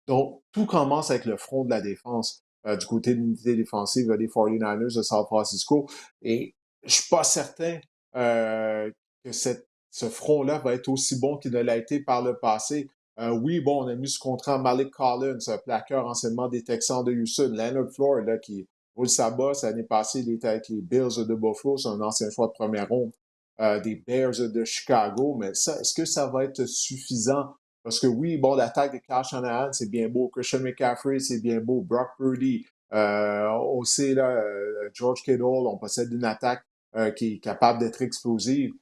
Donc, tout commence avec le front de la défense du côté de l'unité défensive des 49ers de San Francisco. Et je suis pas certain que ce front-là va être aussi bon qu'il ne l'a été par le passé. Oui, bon, on a mis ce contrat à Malik Collins, un plaqueur anciennement des Texans de Houston. Leonard Floyd, là, qui roule sa bosse. L'année passée, il était avec les Bills de Buffalo. C'est un ancien choix de première ronde des Bears de Chicago. Mais ça, est-ce que ça va être suffisant? Parce que oui, bon, l'attaque de Kyle Shanahan, c'est bien beau. Christian McCaffrey, c'est bien beau. Brock Purdy, on sait, là, George Kittle, on possède une attaque qui est capable d'être explosive.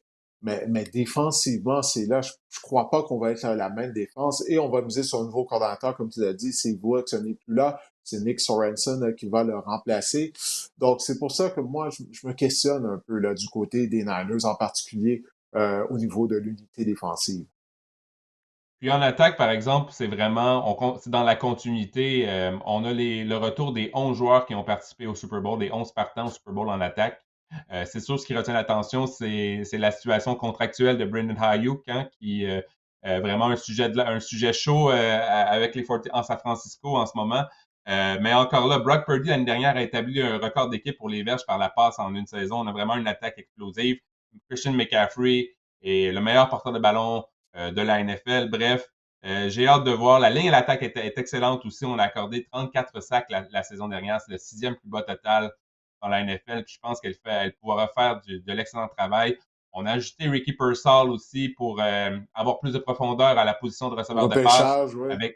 Mais défensivement, c'est là, je crois pas qu'on va être la même défense. Et on va miser sur un nouveau coordinateur, comme tu l'as dit, c'est Woods, ce n'est plus là. C'est Nick Sorensen qui va le remplacer. Donc, c'est pour ça que moi, je me questionne un peu là, du côté des Niners, en particulier au niveau de l'unité défensive. Puis en attaque, par exemple, c'est vraiment, c'est dans la continuité. On a le retour des 11 joueurs qui ont participé au Super Bowl, des 11 partants au Super Bowl en attaque. C'est sûr, ce qui retient l'attention, c'est la situation contractuelle de Brandon Ayuk, hein, qui vraiment un sujet chaud avec les 40 en San Francisco en ce moment. Mais encore là, Brock Purdy, l'année dernière, a établi un record d'équipe pour les verges par la passe en une saison. On a vraiment une attaque explosive. Christian McCaffrey est le meilleur porteur de ballon de la NFL. Bref, j'ai hâte de voir. La ligne et l'attaque est excellente aussi. On a accordé 34 sacs la saison dernière. C'est le 6e plus bas total dans la NFL. Puis je pense qu'elle pourra faire de l'excellent travail. On a ajouté Ricky Pearsall aussi pour avoir plus de profondeur à la position de receveur de passe Repêchage, oui.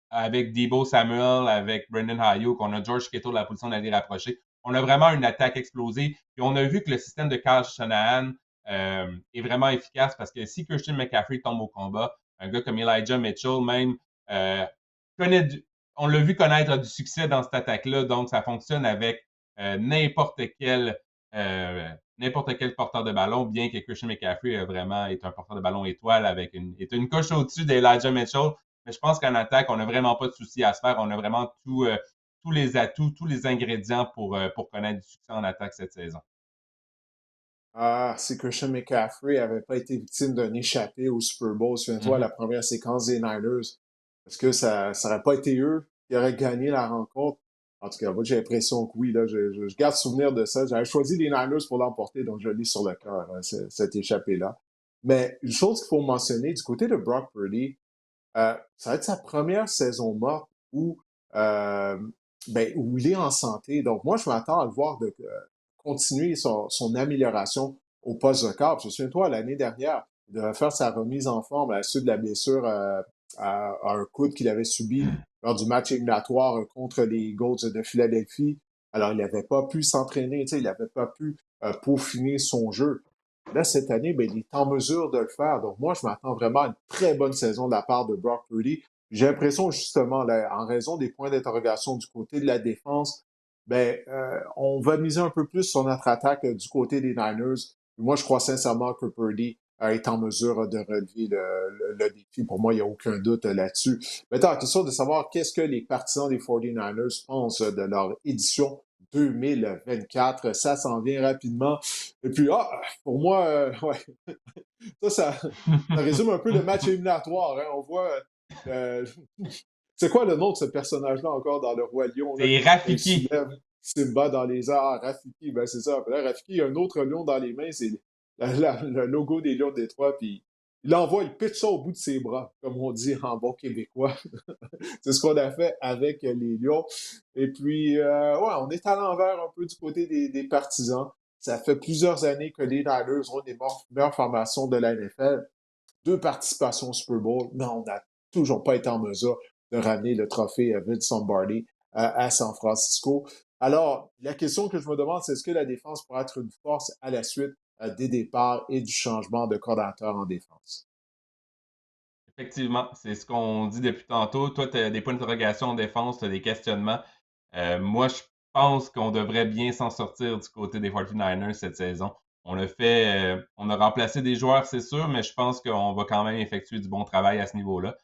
avec Deebo Samuel, avec Brandon Ayuk. On a George Kittle de la position d'aller rapprocher. On a vraiment une attaque explosive. Puis on a vu que le système de Kyle Shanahan est vraiment efficace parce que si Christian McCaffrey tombe au combat, un gars comme Elijah Mitchell même euh, on l'a vu connaître du succès dans cette attaque-là, donc ça fonctionne avec euh, n'importe quel euh, n'importe quel porteur de ballon, bien que Christian McCaffrey vraiment est un porteur de ballon étoile est une coche au-dessus d'Elijah Mitchell. Mais je pense qu'en attaque, on n'a vraiment pas de souci à se faire. On a vraiment tous les atouts, tous les ingrédients pour connaître du succès en attaque cette saison. Ah, si Christian McCaffrey avait pas été victime d'un échappé au Super Bowl, souviens-toi, la Mm-hmm. première séquence des Niners, est-ce que ça aurait pas été eux qui auraient gagné la rencontre? En tout cas, moi, j'ai l'impression que oui, là, je garde souvenir de ça. J'avais choisi les Niners pour l'emporter, donc je l'ai sur le cœur, hein, cet échappé-là. Mais une chose qu'il faut mentionner, du côté de Brock Purdy, ça va être sa première saison morte euh, où il est en santé. Donc, moi, je m'attends à le voir continuer son amélioration au poste de corps. Souviens-toi, l'année dernière, il devait faire sa remise en forme à la suite de la blessure à un coude qu'il avait subi lors du match éliminatoire contre les Eagles de Philadelphie. Alors, il n'avait pas pu s'entraîner, il n'avait pas pu peaufiner son jeu. Là, cette année, il est en mesure de le faire. Donc, moi, je m'attends vraiment à une très bonne saison de la part de Brock Purdy. J'ai l'impression, justement, là, en raison des points d'interrogation du côté de la défense, on va miser un peu plus sur notre attaque du côté des Niners. Moi, je crois sincèrement que Purdy est en mesure de relever le défi. Pour moi, il n'y a aucun doute là-dessus. Maintenant, question de savoir qu'est-ce que les partisans des 49ers pensent de leur édition 2024. Ça s'en vient rapidement. Et puis, pour moi, ouais, ça résume un peu le match éliminatoire. Hein. On voit. euh, c'est quoi le nom de ce personnage-là encore dans le Roi Lion, là, C'est quand il Rafiki. soulève Simba dans les airs? Ah, Rafiki, ben c'est ça. Puis là, Rafiki, il a un autre lion dans les mains, c'est le logo des Lions de Détroit, puis il pitch ça au bout de ses bras, comme on dit en bon québécois. C'est ce qu'on a fait avec les Lions. Et puis, ouais, on est à l'envers un peu du côté des partisans. Ça fait plusieurs années que les Niners ont des meilleures formations de la NFL. 2 participations au Super Bowl, mais on n'a toujours pas été en mesure de ramener le trophée Vince Lombardi à San Francisco. Alors, la question que je me demande, c'est est-ce que la défense pourra être une force à la suite des départs et du changement de coordinateur en défense? Effectivement, c'est ce qu'on dit depuis tantôt. Toi, tu as des points d'interrogation en défense, tu as des questionnements. Moi, je pense qu'on devrait bien s'en sortir du côté des 49ers cette saison. On a remplacé des joueurs, c'est sûr, mais je pense qu'on va quand même effectuer du bon travail à ce niveau-là.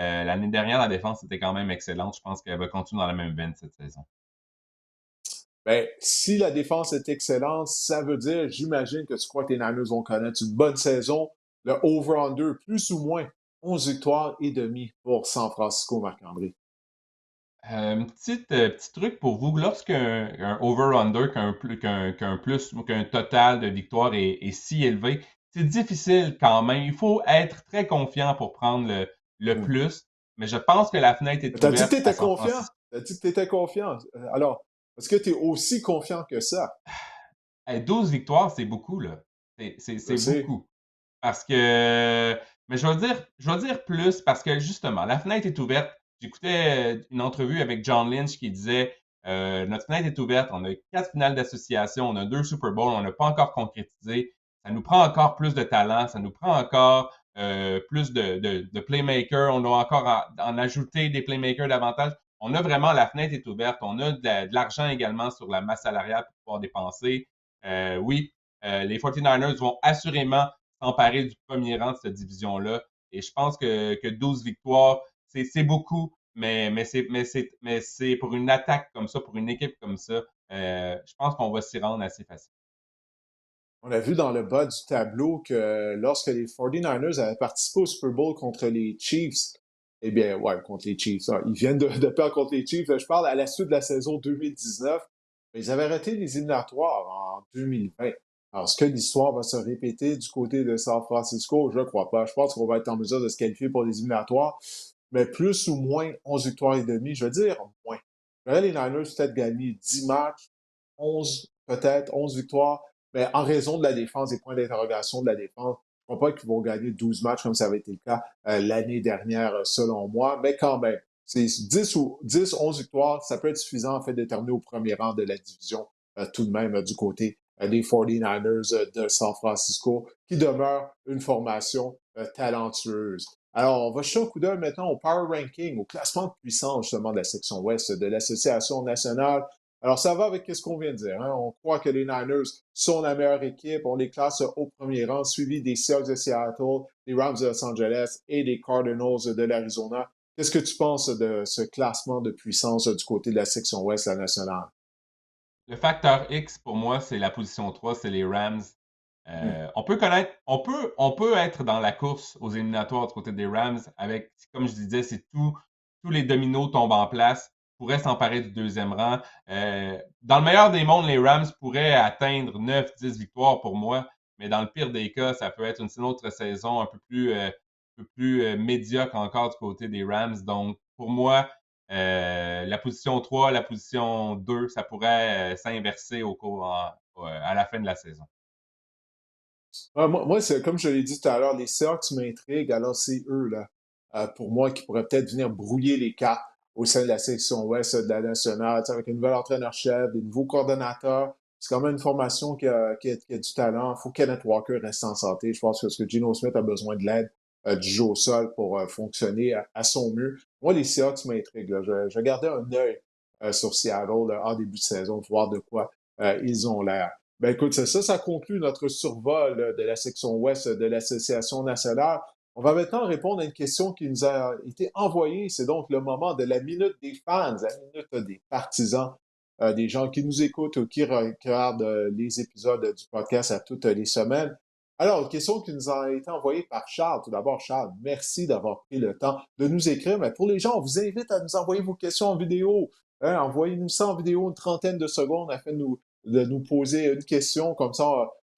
L'année dernière, la défense était quand même excellente. Je pense qu'elle va continuer dans la même veine cette saison. Ben, si la défense est excellente, ça veut dire, j'imagine que tu crois que les Niners vont connaître une bonne saison. Le over-under, plus ou moins 11 victoires et demi pour San Francisco, Marc-André. Petit truc pour vous, lorsqu'un un over-under, qu'un total de victoires est si élevé, c'est difficile quand même. Il faut être très confiant pour prendre le Hmm. plus, mais je pense que la fenêtre est T'as dit que ouverte à t'étais San confiant. Francisco. T'as dit que t'étais confiant. Alors, est-ce que t'es aussi confiant que ça? Hey, 12 victoires, c'est beaucoup, là. Je C'est sais. beaucoup. Parce que, mais je vais dire plus parce que justement, la fenêtre est ouverte. J'écoutais une entrevue avec John Lynch qui disait notre fenêtre est ouverte, on a 4 finales d'association, on a 2 Super Bowls, on n'a pas encore concrétisé. Ça nous prend encore plus de talent, ça nous prend encore plus de playmakers, on doit encore en ajouter des playmakers davantage. On a vraiment, la fenêtre est ouverte, on a de l'argent également sur la masse salariale pour pouvoir dépenser. Oui, les 49ers vont assurément s'emparer du premier rang de cette division-là. Et je pense que 12 victoires, c'est beaucoup, mais c'est pour une attaque comme ça, pour une équipe comme ça, je pense qu'on va s'y rendre assez facile. On a vu dans le bas du tableau que lorsque les 49ers avaient participé au Super Bowl contre les Chiefs, eh bien, ouais, contre les Chiefs, hein, ils viennent de perdre contre les Chiefs. Je parle à la suite de la saison 2019, mais ils avaient raté les éliminatoires en 2020. Alors, est-ce que l'histoire va se répéter du côté de San Francisco? Je ne crois pas. Je pense qu'on va être en mesure de se qualifier pour les éliminatoires, mais plus ou moins 11 victoires et demi, je veux dire moins. Je les Niners peut-être gagner 10 matchs, 11 peut-être, 11 victoires. Mais en raison de la défense, des points d'interrogation de la défense, je ne crois pas qu'ils vont gagner 12 matchs comme ça avait été le cas l'année dernière, selon moi. Mais quand même, c'est 10, 11 victoires, ça peut être suffisant en fait de terminer au premier rang de la division, tout de même du côté des 49ers de San Francisco, qui demeure une formation talentueuse. Alors, on va jeter un coup d'œil maintenant au Power Ranking, au classement de puissance justement de la section ouest de l'Association nationale. Alors, ça va avec ce qu'on vient de dire. Hein? On croit que les Niners sont la meilleure équipe. On les classe au premier rang, suivi des Seahawks de Seattle, des Rams de Los Angeles et des Cardinals de l'Arizona. Qu'est-ce que tu penses de ce classement de puissance du côté de la section ouest de la nationale? Le facteur X, pour moi, c'est la position 3, c'est les Rams. Hmm. On peut être dans la course aux éliminatoires du côté des Rams avec, comme je disais, c'est tous les dominos tombent en place, pourraient s'emparer du deuxième rang. Dans le meilleur des mondes, les Rams pourraient atteindre 9-10 victoires pour moi, mais dans le pire des cas, ça peut être une autre saison un peu plus médiocre encore du côté des Rams. Donc, pour moi, la position 3, la position 2, ça pourrait s'inverser à la fin de la saison. Moi, c'est comme je l'ai dit tout à l'heure, les Seahawks m'intriguent. Alors, c'est eux, là, pour moi, qui pourraient peut-être venir brouiller les cartes au sein de la section ouest de la nationale, avec un nouvel entraîneur-chef, des nouveaux coordonnateurs. C'est quand même une formation qui a du talent. Il faut que Kenneth Walker reste en santé. Je pense que Geno Smith a besoin de l'aide du jeu au sol pour fonctionner à son mieux. Moi, les Seahawks m'intriguent, là. Je gardais un œil sur Seattle là, en début de saison, pour voir de quoi ils ont l'air. Ben écoute, ça conclut notre survol de la section ouest de l'Association nationale. On va maintenant répondre à une question qui nous a été envoyée. C'est donc le moment de la minute des fans, la minute des partisans, des gens qui nous écoutent ou qui regardent les épisodes du podcast à toutes les semaines. Alors, une question qui nous a été envoyée par Charles. Tout d'abord, Charles, merci d'avoir pris le temps de nous écrire. Mais pour les gens, on vous invite à nous envoyer vos questions en vidéo. Hein, envoyez-nous ça en vidéo, une trentaine de secondes afin de nous poser une question. Comme ça,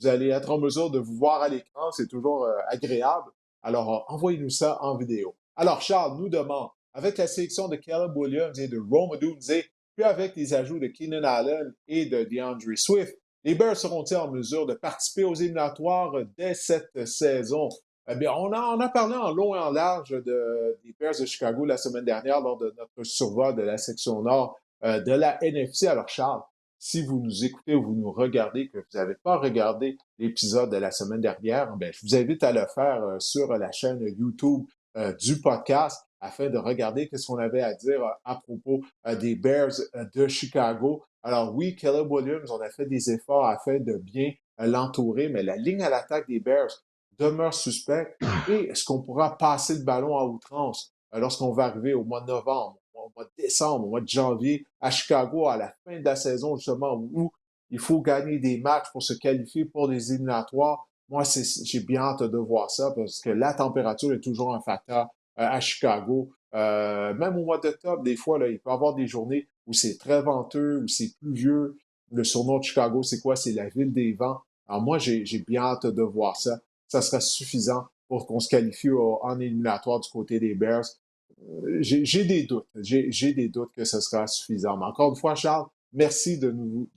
vous allez être en mesure de vous voir à l'écran. C'est toujours agréable. Alors, envoyez-nous ça en vidéo. Alors, Charles nous demande, avec la sélection de Caleb Williams et de Rome Odunze, puis avec les ajouts de Keenan Allen et de DeAndre Swift, les Bears seront-ils en mesure de participer aux éliminatoires dès cette saison? Eh bien, on a parlé en long et en large des Bears de Chicago la semaine dernière lors de notre survol de la section nord de la NFC. Alors, Charles, si vous nous écoutez ou vous nous regardez, que vous n'avez pas regardé l'épisode de la semaine dernière, bien, je vous invite à le faire sur la chaîne YouTube du podcast afin de regarder ce qu'on avait à dire à propos des Bears de Chicago. Alors oui, Caleb Williams, on a fait des efforts afin de bien l'entourer, mais la ligne à l'attaque des Bears demeure suspecte. Et est-ce qu'on pourra passer le ballon à outrance? lorsqu'on va arriver au mois de novembre, au mois de décembre, au mois de janvier, à Chicago, à la fin de la saison, justement, où il faut gagner des matchs pour se qualifier pour les éliminatoires. Moi, j'ai bien hâte de voir ça parce que la température est toujours un facteur à Chicago. Même au mois d'octobre, des fois, là, il peut y avoir des journées où c'est très venteux, où c'est pluvieux. Le surnom de Chicago, c'est quoi? C'est la ville des vents. Alors moi, j'ai bien hâte de voir ça. Ça sera suffisant pour qu'on se qualifie en éliminatoire du côté des Bears. J'ai des doutes. J'ai des doutes que ce sera suffisant. Mais encore une fois, Charles, merci de nous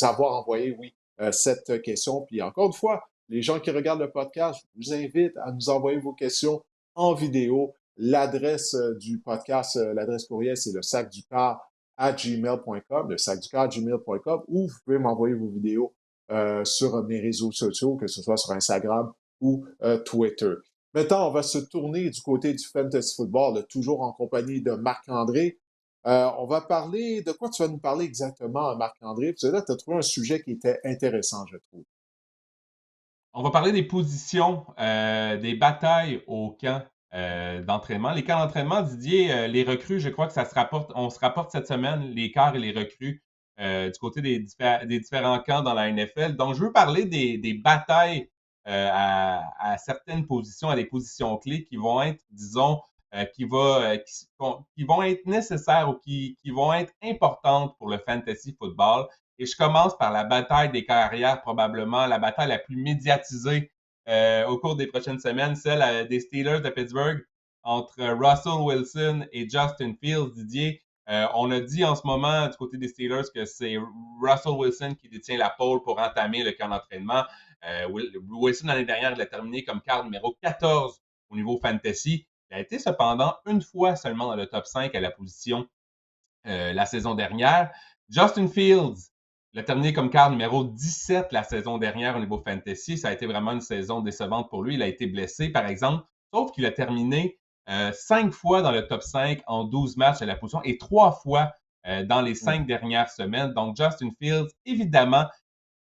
avoir envoyé, oui, cette question. Puis encore une fois, les gens qui regardent le podcast, je vous invite à nous envoyer vos questions en vidéo. L'adresse du podcast, l'adresse courriel, c'est le sacducar@gmail.com, le sacducar@gmail.com, ou vous pouvez m'envoyer vos vidéos sur mes réseaux sociaux, que ce soit sur Instagram ou Twitter. Maintenant, on va se tourner du côté du fantasy football, là, toujours en compagnie de Marc-André. On va parler de quoi tu vas nous parler exactement, Marc-André? Parce que là, tu as trouvé un sujet qui était intéressant, je trouve. On va parler des positions, des batailles au camp d'entraînement. Les camps d'entraînement, Didier, les recrues, je crois que ça se rapporte, on se rapporte cette semaine, les quarts et les recrues du côté des différents camps dans la NFL. Donc, je veux parler des batailles à certaines positions, à des positions clés qui vont être, disons, qui vont être nécessaires ou qui vont être importantes pour le fantasy football. Et je commence par la bataille des carrières, probablement la bataille la plus médiatisée au cours des prochaines semaines, celle des Steelers de Pittsburgh entre Russell Wilson et Justin Fields. Didier, on a dit en ce moment du côté des Steelers que c'est Russell Wilson qui détient la pole pour entamer le camp d'entraînement. Wilson, l'année dernière, il a terminé comme quart numéro 14 au niveau fantasy. Il a été cependant une fois seulement dans le top 5 à la position la saison dernière. Justin Fields, il a terminé comme quart numéro 17 la saison dernière au niveau fantasy. Ça a été vraiment une saison décevante pour lui. Il a été blessé, par exemple, sauf qu'il a terminé 5 fois dans le top 5 en 12 matchs à la position et 3 fois dans les 5 dernières semaines. Donc, Justin Fields, évidemment,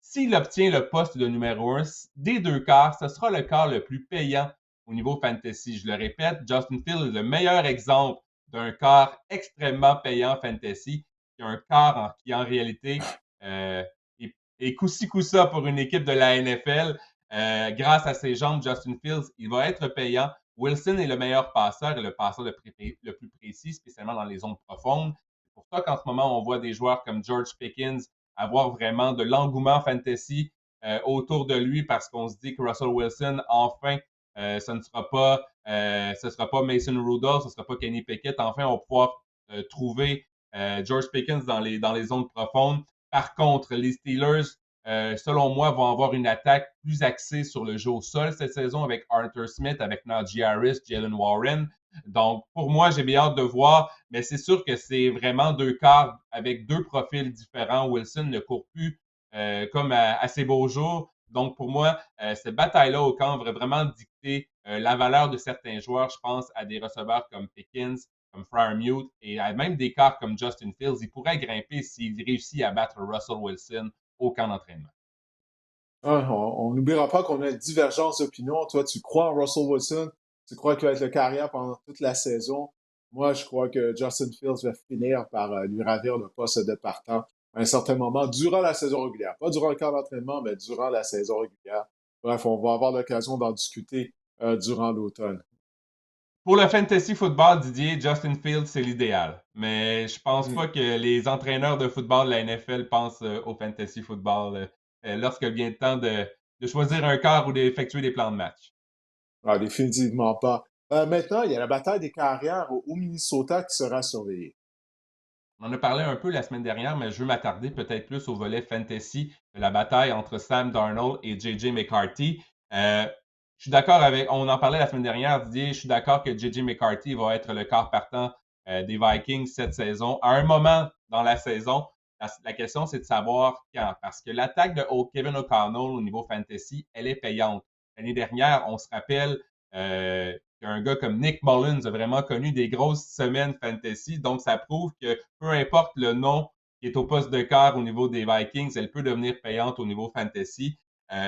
s'il obtient le poste de numéro 1 des deux quarts, ce sera le quart le plus payant au niveau fantasy. Je le répète, Justin Fields est le meilleur exemple d'un quart extrêmement payant fantasy, qui a un quart qui en réalité est coup-ci coup-ça pour une équipe de la NFL. Grâce à ses jambes, Justin Fields, il va être payant. Wilson est le meilleur passeur et le passeur le plus précis, spécialement dans les zones profondes. C'est pour ça qu'en ce moment, on voit des joueurs comme George Pickens avoir vraiment de l'engouement fantasy autour de lui parce qu'on se dit que Russell Wilson, enfin, ce sera pas Mason Rudolph, ce ne sera pas Kenny Pickett. Enfin, on va pouvoir trouver George Pickens dans les zones profondes. Par contre, les Steelers, selon moi, vont avoir une attaque plus axée sur le jeu au sol cette saison avec Arthur Smith, avec Najee Harris, Jalen Warren. Donc, pour moi, j'ai bien hâte de voir, mais c'est sûr que c'est vraiment deux quarts avec deux profils différents. Wilson ne court plus comme à ses beaux jours. Donc, pour moi, cette bataille-là au camp va vraiment dicter la valeur de certains joueurs. Je pense à des receveurs comme Pickens, comme Freiermuth et à même des quarts comme Justin Fields. Il pourrait grimper s'il réussit à battre Russell Wilson au camp d'entraînement. On n'oubliera pas qu'on a une divergence d'opinion. Toi, tu crois en Russell Wilson, tu crois qu'il va être le carrière pendant toute la saison. Moi, je crois que Justin Fields va finir par lui ravir le poste de partant à un certain moment durant la saison régulière. Pas durant le camp d'entraînement, mais durant la saison régulière. Bref, on va avoir l'occasion d'en discuter durant l'automne. Pour le fantasy football, Didier, Justin Fields, c'est l'idéal. Mais je pense pas que les entraîneurs de football de la NFL pensent au fantasy football lorsqu'il vient le temps de choisir un quart ou d'effectuer des plans de match. Ah, définitivement pas. Maintenant, il y a la bataille des carrières au Minnesota qui sera surveillée. On en a parlé un peu la semaine dernière, mais je veux m'attarder peut-être plus au volet fantasy de la bataille entre Sam Darnold et J.J. McCarthy. Je suis d'accord avec, on en parlait la semaine dernière, Didier, je suis d'accord que J.J. McCarthy va être le quart partant des Vikings cette saison. À un moment dans la saison, la question c'est de savoir quand, parce que l'attaque de Kevin O'Connell au niveau fantasy, elle est payante. L'année dernière, on se rappelle qu'un gars comme Nick Mullins a vraiment connu des grosses semaines fantasy, donc ça prouve que peu importe le nom qui est au poste de quart au niveau des Vikings, elle peut devenir payante au niveau fantasy.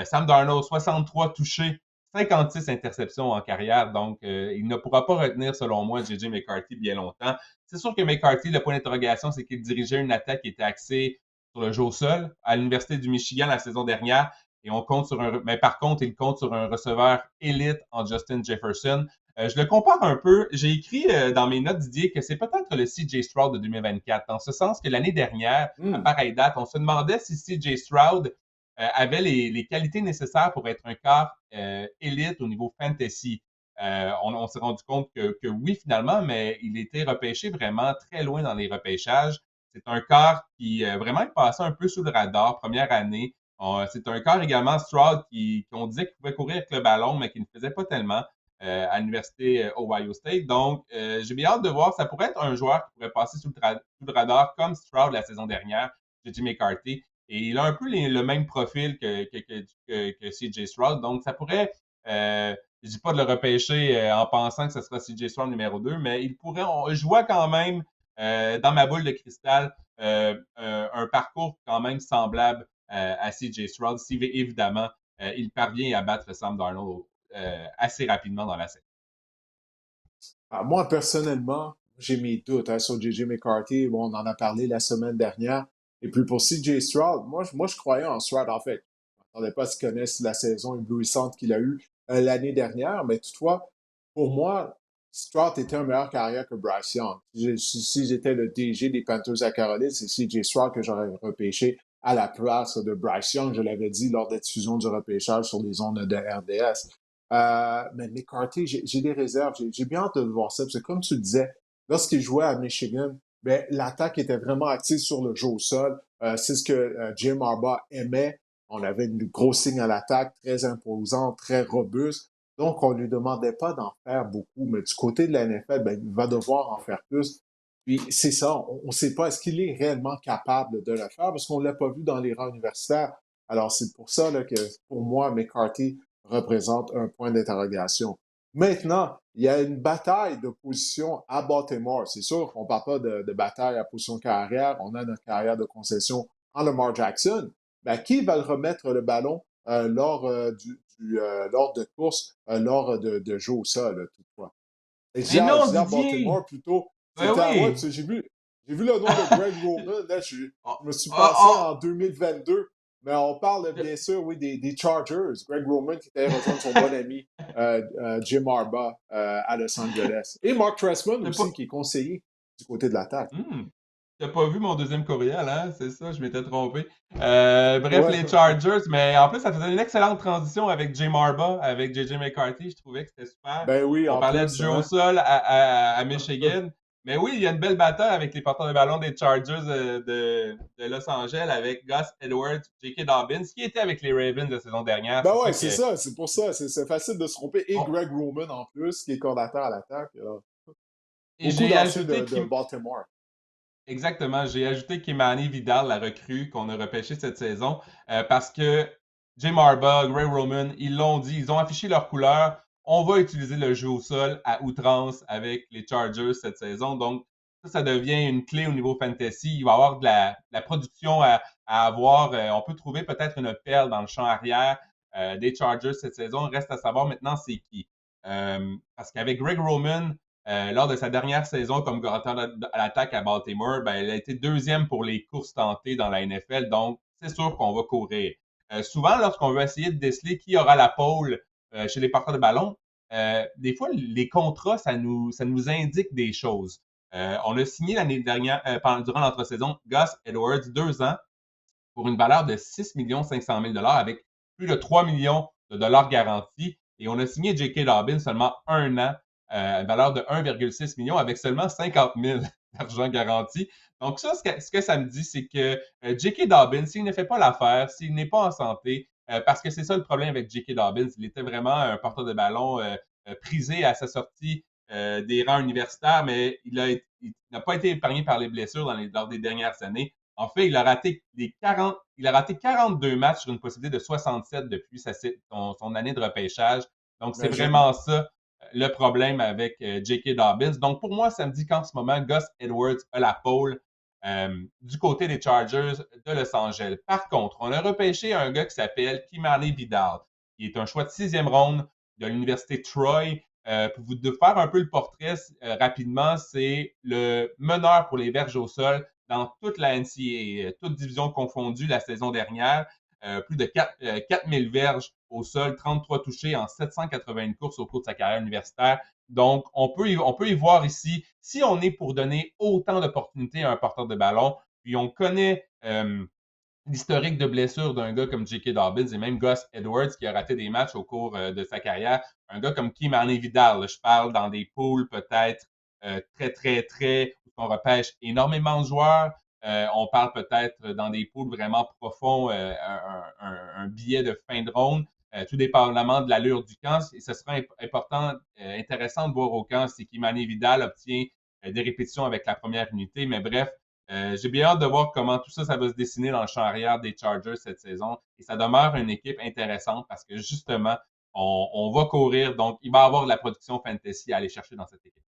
Sam Darnold, 63 touchés 56 interceptions en carrière, donc il ne pourra pas retenir, selon moi, J.J. McCarthy bien longtemps. C'est sûr que McCarthy, le point d'interrogation, c'est qu'il dirigeait une attaque qui était axée sur le jeu au sol à l'Université du Michigan la saison dernière. Et on compte sur mais par contre, il compte sur un receveur élite en Justin Jefferson. Je le compare un peu. J'ai écrit dans mes notes, Didier, que c'est peut-être le C.J. Stroud de 2024, dans ce sens que l'année dernière, à Hmm. pareille date, on se demandait si C.J. Stroud avait les qualités nécessaires pour être un quart élite au niveau fantasy. On s'est rendu compte que oui, finalement, mais il était repêché vraiment très loin dans les repêchages. C'est un quart qui vraiment est passé un peu sous le radar, première année. C'est un quart également, Stroud, qu'on disait qu'il pouvait courir avec le ballon, mais qui ne faisait pas tellement à l'université Ohio State. Donc, j'ai bien hâte de voir. Ça pourrait être un joueur qui pourrait passer sous le radar comme Stroud la saison dernière, J.J. McCarthy. Et il a un peu le même profil que C.J. Stroud. Donc, ça pourrait, je ne dis pas de le repêcher en pensant que ce sera C.J. Stroud numéro 2, mais je vois quand même dans ma boule de cristal un parcours quand même semblable à C.J. Stroud, si évidemment il parvient à battre Sam Darnold assez rapidement dans la série. Moi, personnellement, j'ai mes doutes sur J.J. McCarthy. Bon, on en a parlé la semaine dernière. Et puis pour C.J. Stroud, moi, je croyais en Stroud, en fait. Je ne m'attendais pas à ce qu'il connaisse la saison éblouissante qu'il a eue l'année dernière. Mais toutefois, pour moi, Stroud était un meilleur carrière que Bryce Young. Si j'étais le DG des Panthers à Caroline, c'est C.J. Stroud que j'aurais repêché à la place de Bryce Young. Je l'avais dit lors de la diffusion du repêchage sur les ondes de RDS. Mais McCarthy, j'ai des réserves. J'ai bien hâte de voir ça. Parce que comme tu le disais, lorsqu'il jouait à Michigan, ben, l'attaque était vraiment active sur le jeu au sol. C'est ce que Jim Harbaugh aimait. On avait une grosse ligne à l'attaque, très imposante, très robuste. Donc, on ne lui demandait pas d'en faire beaucoup. Mais du côté de la NFL, ben, il va devoir en faire plus. Puis, c'est ça. On ne sait pas, est-ce qu'il est réellement capable de le faire? Parce qu'on ne l'a pas vu dans les rangs universitaires. Alors, c'est pour ça là, que, pour moi, McCarthy représente un point d'interrogation. Maintenant, il y a une bataille de position à Baltimore. C'est sûr qu'on ne parle pas de bataille à position de carrière. On a notre carrière de concession en Lamar Jackson. Ben, qui va le remettre le ballon lors de course, lors de jeu au sol, toutefois? Et Mais non, je disais à Didier! Baltimore plutôt, Ben c'était ouais, parce oui! que j'ai vu le nom de Greg Roman, là, je Oh, me suis oh, passé oh, en 2022, mais on parle bien sûr, oui, des Chargers. Greg Roman qui était rejoindre son bon ami Jim Harbaugh à Los Angeles. Et Mark Trestman t'as aussi, pas... qui est conseiller du côté de l'attaque. Hmm. T'as pas vu mon deuxième courriel, hein? C'est ça, je m'étais trompé. Bref, Ouais, les Chargers, mais en plus, ça faisait une excellente transition avec Jim Harbaugh, avec J.J. McCarthy. Je trouvais que c'était super. ben oui, On en parlait du plus, jeu au hein. sol à Michigan. Mais oui, il y a une belle bataille avec les porteurs de ballon des Chargers de Los Angeles avec Gus Edwards, J.K. Dobbins, qui était avec les Ravens la saison dernière. Ben C'est ouais, sûr c'est que ça, c'est pour ça, c'est facile de se tromper. Et on- Greg Roman en plus, qui est coordinateur à l'attaque. et Beaucoup j'ai d'anciens ajouté de Kim. Baltimore. Exactement. J'ai ajouté Kimani Vidal, la recrue qu'on a repêchée cette saison, parce que Jim Harbaugh, Greg Roman, ils l'ont dit, ils ont affiché leur couleur. On va utiliser le jeu au sol à outrance avec les Chargers cette saison. Donc, ça devient une clé au niveau fantasy. Il va y avoir de la production à avoir. On peut trouver peut-être une perle dans le champ arrière des Chargers cette saison. Reste à savoir maintenant c'est qui. Parce qu'avec Greg Roman, lors de sa dernière saison comme coordinateur à l'attaque à Baltimore, ben, il a été deuxième pour les courses tentées dans la NFL, donc c'est sûr qu'on va courir. Souvent, lorsqu'on veut essayer de déceler qui aura la pole chez les porteurs de ballon, des fois, les contrats, ça nous indique des choses. On a signé l'année dernière, durant l'entre-saison, Gus Edwards, 2 ans, pour une valeur de 6 500 000 avec plus de 3 millions de dollars garantis. Et on a signé J.K. Dobbins seulement 1 an, une valeur de 1,6 million avec seulement 50 000 d'argent garanti. Donc ça, ce que ça me dit, c'est que J.K. Dobbins, s'il ne fait pas l'affaire, s'il n'est pas en santé, parce que c'est ça le problème avec J.K. Dobbins, il était vraiment un porteur de ballon prisé à sa sortie des rangs universitaires, mais il n'a pas été épargné par les blessures lors des dernières années. En fait, il a raté 42 matchs sur une possibilité de 67 depuis son année de repêchage. Donc, c'est Imagine. vraiment ça le problème avec J.K. Dobbins. Donc, pour moi, ça me dit qu'en ce moment, Gus Edwards a la pole du côté des Chargers de Los Angeles. Par contre, on a repêché un gars qui s'appelle Kimani Vidal, qui est un choix de 6e ronde de l'université Troy. Pour vous faire un peu le portrait rapidement, c'est le meneur pour les verges au sol dans toute la NCAA, toute division confondue la saison dernière. Plus de 4000 verges au sol, 33 touchés en 781 courses au cours de sa carrière universitaire. Donc, on peut y voir ici, si on est pour donner autant d'opportunités à un porteur de ballon, puis on connaît l'historique de blessure d'un gars comme J.K. Dobbins et même Gus Edwards qui a raté des matchs au cours de sa carrière. Un gars comme Kimani Vidal, là, je parle dans des pools peut-être très, où on repêche énormément de joueurs. On parle peut-être dans des pools vraiment profonds, un billet de fin de ronde, tout dépendamment de l'allure du camp. Et ce sera intéressant de voir au camp si Kimani Vidal obtient des répétitions avec la première unité. Mais bref, j'ai bien hâte de voir comment tout ça, ça va se dessiner dans le champ arrière des Chargers cette saison. Et ça demeure une équipe intéressante parce que justement, on va courir. Donc, il va y avoir de la production fantasy à aller chercher dans cette équipe.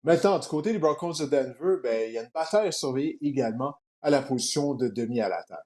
Maintenant, du côté des Broncos de Denver, ben, il y a une bataille à surveiller également à la position de demi à l'attaque.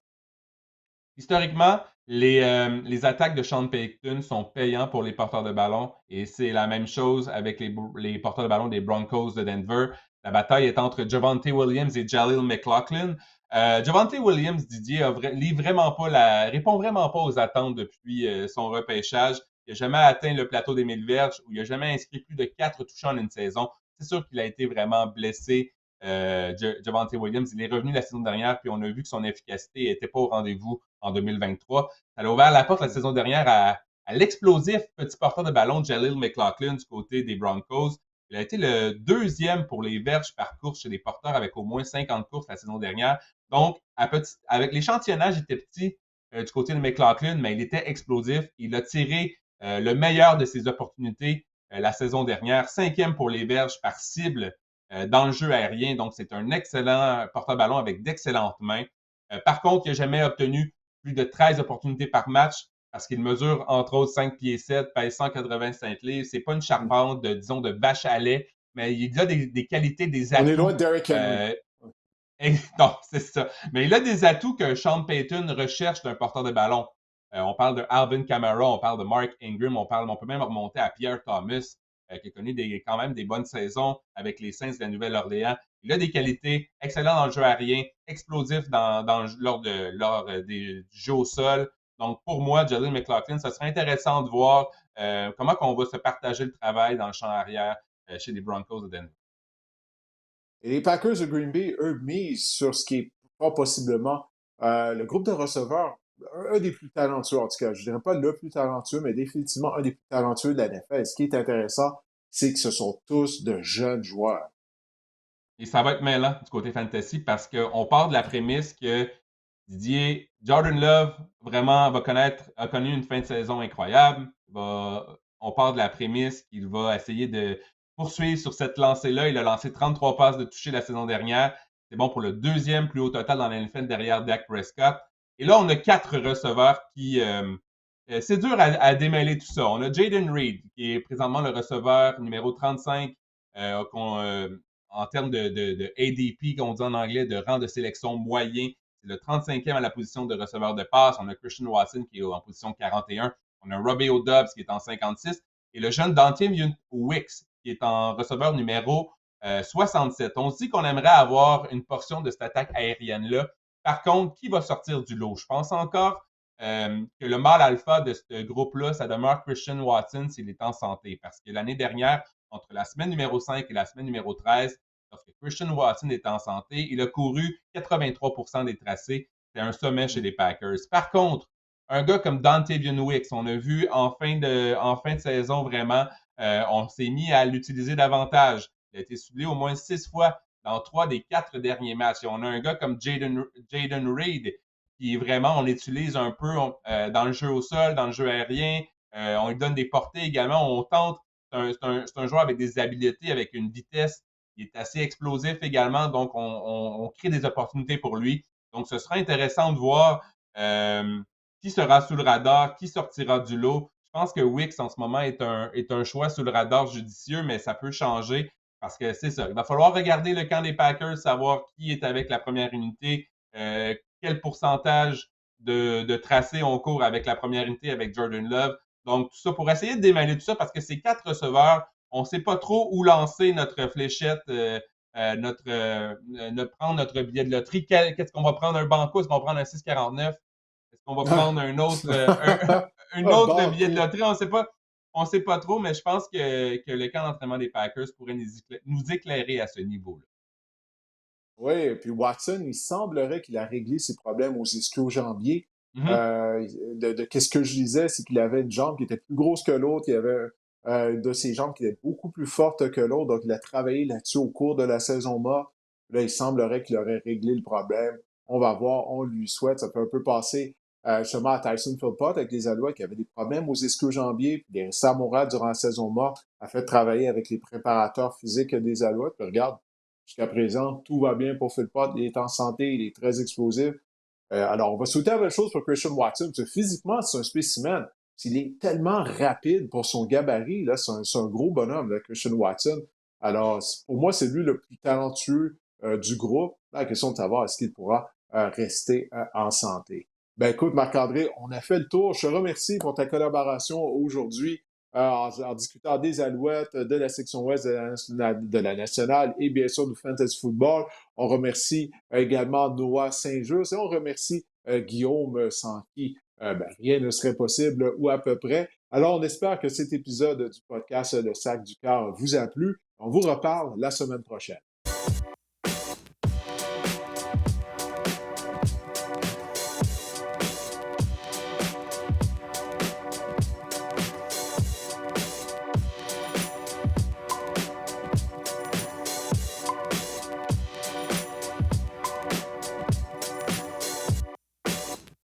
Historiquement, les attaques de Sean Payton sont payants pour les porteurs de ballon et c'est la même chose avec les porteurs de ballon des Broncos de Denver. La bataille est entre Javonte Williams et Jaleel McLaughlin. Javonte Williams, Didier, répond vraiment pas aux attentes depuis son repêchage. Il n'a jamais atteint le plateau des 1000 verges ou il n'a jamais inscrit plus de 4 touchés en une saison. C'est sûr qu'il a été vraiment blessé. Javonte Williams, il est revenu la saison dernière, puis on a vu que son efficacité n'était pas au rendez-vous en 2023. Ça a ouvert la porte la saison dernière à l'explosif petit porteur de ballon de Jaleel McLaughlin du côté des Broncos. Il a été le deuxième pour les verges par course chez les porteurs avec au moins 50 courses la saison dernière. Donc, avec l'échantillonnage, il était petit du côté de McLaughlin, mais il était explosif. Il a tiré le meilleur de ses opportunités la saison dernière. 5e pour les verges par cible dans le jeu aérien. Donc, c'est un excellent porteur-ballon avec d'excellentes mains. Par contre, il n'a jamais obtenu plus de 13 opportunités par match parce qu'il mesure entre autres 5 pieds 7, pèse 185 livres. C'est pas une charpente, disons, de vache à lait, mais il a des qualités, des atouts. On est loin de Derrick Henry. Non, c'est ça. Mais il a des atouts que Sean Payton recherche d'un porteur de ballon. On parle de Alvin Kamara, on parle de Mark Ingram, on peut même remonter à Pierre Thomas, qui a connu quand même des bonnes saisons avec les Saints de la Nouvelle-Orléans. Il a des qualités excellentes dans le jeu aérien, explosif lors du jeu au sol. Donc, pour moi, Jaleel McLaughlin, ça serait intéressant de voir comment on va se partager le travail dans le champ arrière chez les Broncos de Denver. Et les Packers de Green Bay, eux, misent sur ce qui est pas possiblement le groupe de receveurs, un des plus talentueux, en tout cas. Je dirais pas le plus talentueux, mais définitivement un des plus talentueux de la NFL. Ce qui est intéressant, c'est que ce sont tous de jeunes joueurs. Et ça va être mêlant du côté fantasy parce qu'on part de la prémisse que Didier, Jordan Love, vraiment, a connu une fin de saison incroyable. On part de la prémisse qu'il va essayer de poursuivre sur cette lancée-là. Il a lancé 33 passes de toucher la saison dernière. C'est bon pour le deuxième plus haut total dans la NFL derrière Dak Prescott. Et là, on a 4 receveurs qui... c'est dur à démêler tout ça. On a Jaden Reed, qui est présentement le receveur numéro 35 en termes de ADP, qu'on dit en anglais, de rang de sélection moyen. C'est le 35e à la position de receveur de passe. On a Christian Watson qui est en position 41. On a Romeo Doubs qui est en 56. Et le jeune Dontayvion Wicks qui est en receveur numéro 67. On se dit qu'on aimerait avoir une portion de cette attaque aérienne-là. Par contre, qui va sortir du lot? Je pense encore que le mâle alpha de ce groupe-là, ça demeure Christian Watson s'il est en santé. Parce que l'année dernière, entre la semaine numéro 5 et la semaine numéro 13, lorsque Christian Watson est en santé, il a couru 83% des tracés. C'est un sommet chez les Packers. Par contre, un gars comme Dontayvion Wicks, on a vu en fin de saison vraiment, on s'est mis à l'utiliser davantage. Il a été ciblé au moins 6 fois dans 3 des 4 derniers matchs. Et on a un gars comme Jaden Reed qui vraiment, on l'utilise un peu dans le jeu au sol, dans le jeu aérien. On lui donne des portées également. On tente. C'est un joueur avec des habiletés, avec une vitesse. Il est assez explosif également. Donc, on crée des opportunités pour lui. Donc, ce sera intéressant de voir qui sera sous le radar, qui sortira du lot. Je pense que Wicks, en ce moment, est un choix sous le radar judicieux, mais ça peut changer parce que c'est ça. Il va falloir regarder le camp des Packers, savoir qui est avec la première unité, quel pourcentage de tracés on court avec la première unité avec Jordan Love. Donc, tout ça, pour essayer de démêler tout ça, parce que c'est 4 receveurs, on ne sait pas trop où lancer notre fléchette, prendre notre billet de loterie. Qu'est-ce qu'on va prendre? Un banco? Est-ce qu'on va prendre un 6,49? Est-ce qu'on va prendre un autre, une Un autre billet de banco. loterie? On ne sait pas. On sait pas trop, mais je pense que le camp d'entraînement des Packers pourrait nous éclairer à ce niveau-là. Oui, puis Watson, il semblerait qu'il a réglé ses problèmes aux ischio-jambiers. Mhm. Qu'est-ce que je disais, c'est qu'il avait une jambe qui était plus grosse que l'autre, il avait de ses jambes qui était beaucoup plus forte que l'autre, donc il a travaillé là-dessus au cours de la saison morte. Là, il semblerait qu'il aurait réglé le problème. On va voir, on lui souhaite. Ça peut un peu passer justement à Tyson Philpott avec les Alouettes qui avaient des problèmes aux ischio-jambiers, puis les Samouraïs durant la saison morte a fait travailler avec les préparateurs physiques des Alouettes. Puis regarde, jusqu'à présent, tout va bien pour Philpott. Il est en santé, il est très explosif. Alors, on va souhaiter la même chose pour Christian Watson, parce que physiquement, c'est un spécimen. Il est tellement rapide pour son gabarit. Là, c'est un gros bonhomme, là, Christian Watson. Alors, pour moi, c'est lui le plus talentueux du groupe. La question de savoir est-ce qu'il pourra rester en santé. Ben écoute, Marc-André, on a fait le tour. Je te remercie pour ta collaboration aujourd'hui en discutant des Alouettes, de la section ouest de la nationale et bien sûr du fantasy football. On remercie également Noah Saint-Just et on remercie Guillaume sans qui rien ne serait possible ou à peu près. Alors, on espère que cet épisode du podcast Le Sac du Cœur vous a plu. On vous reparle la semaine prochaine.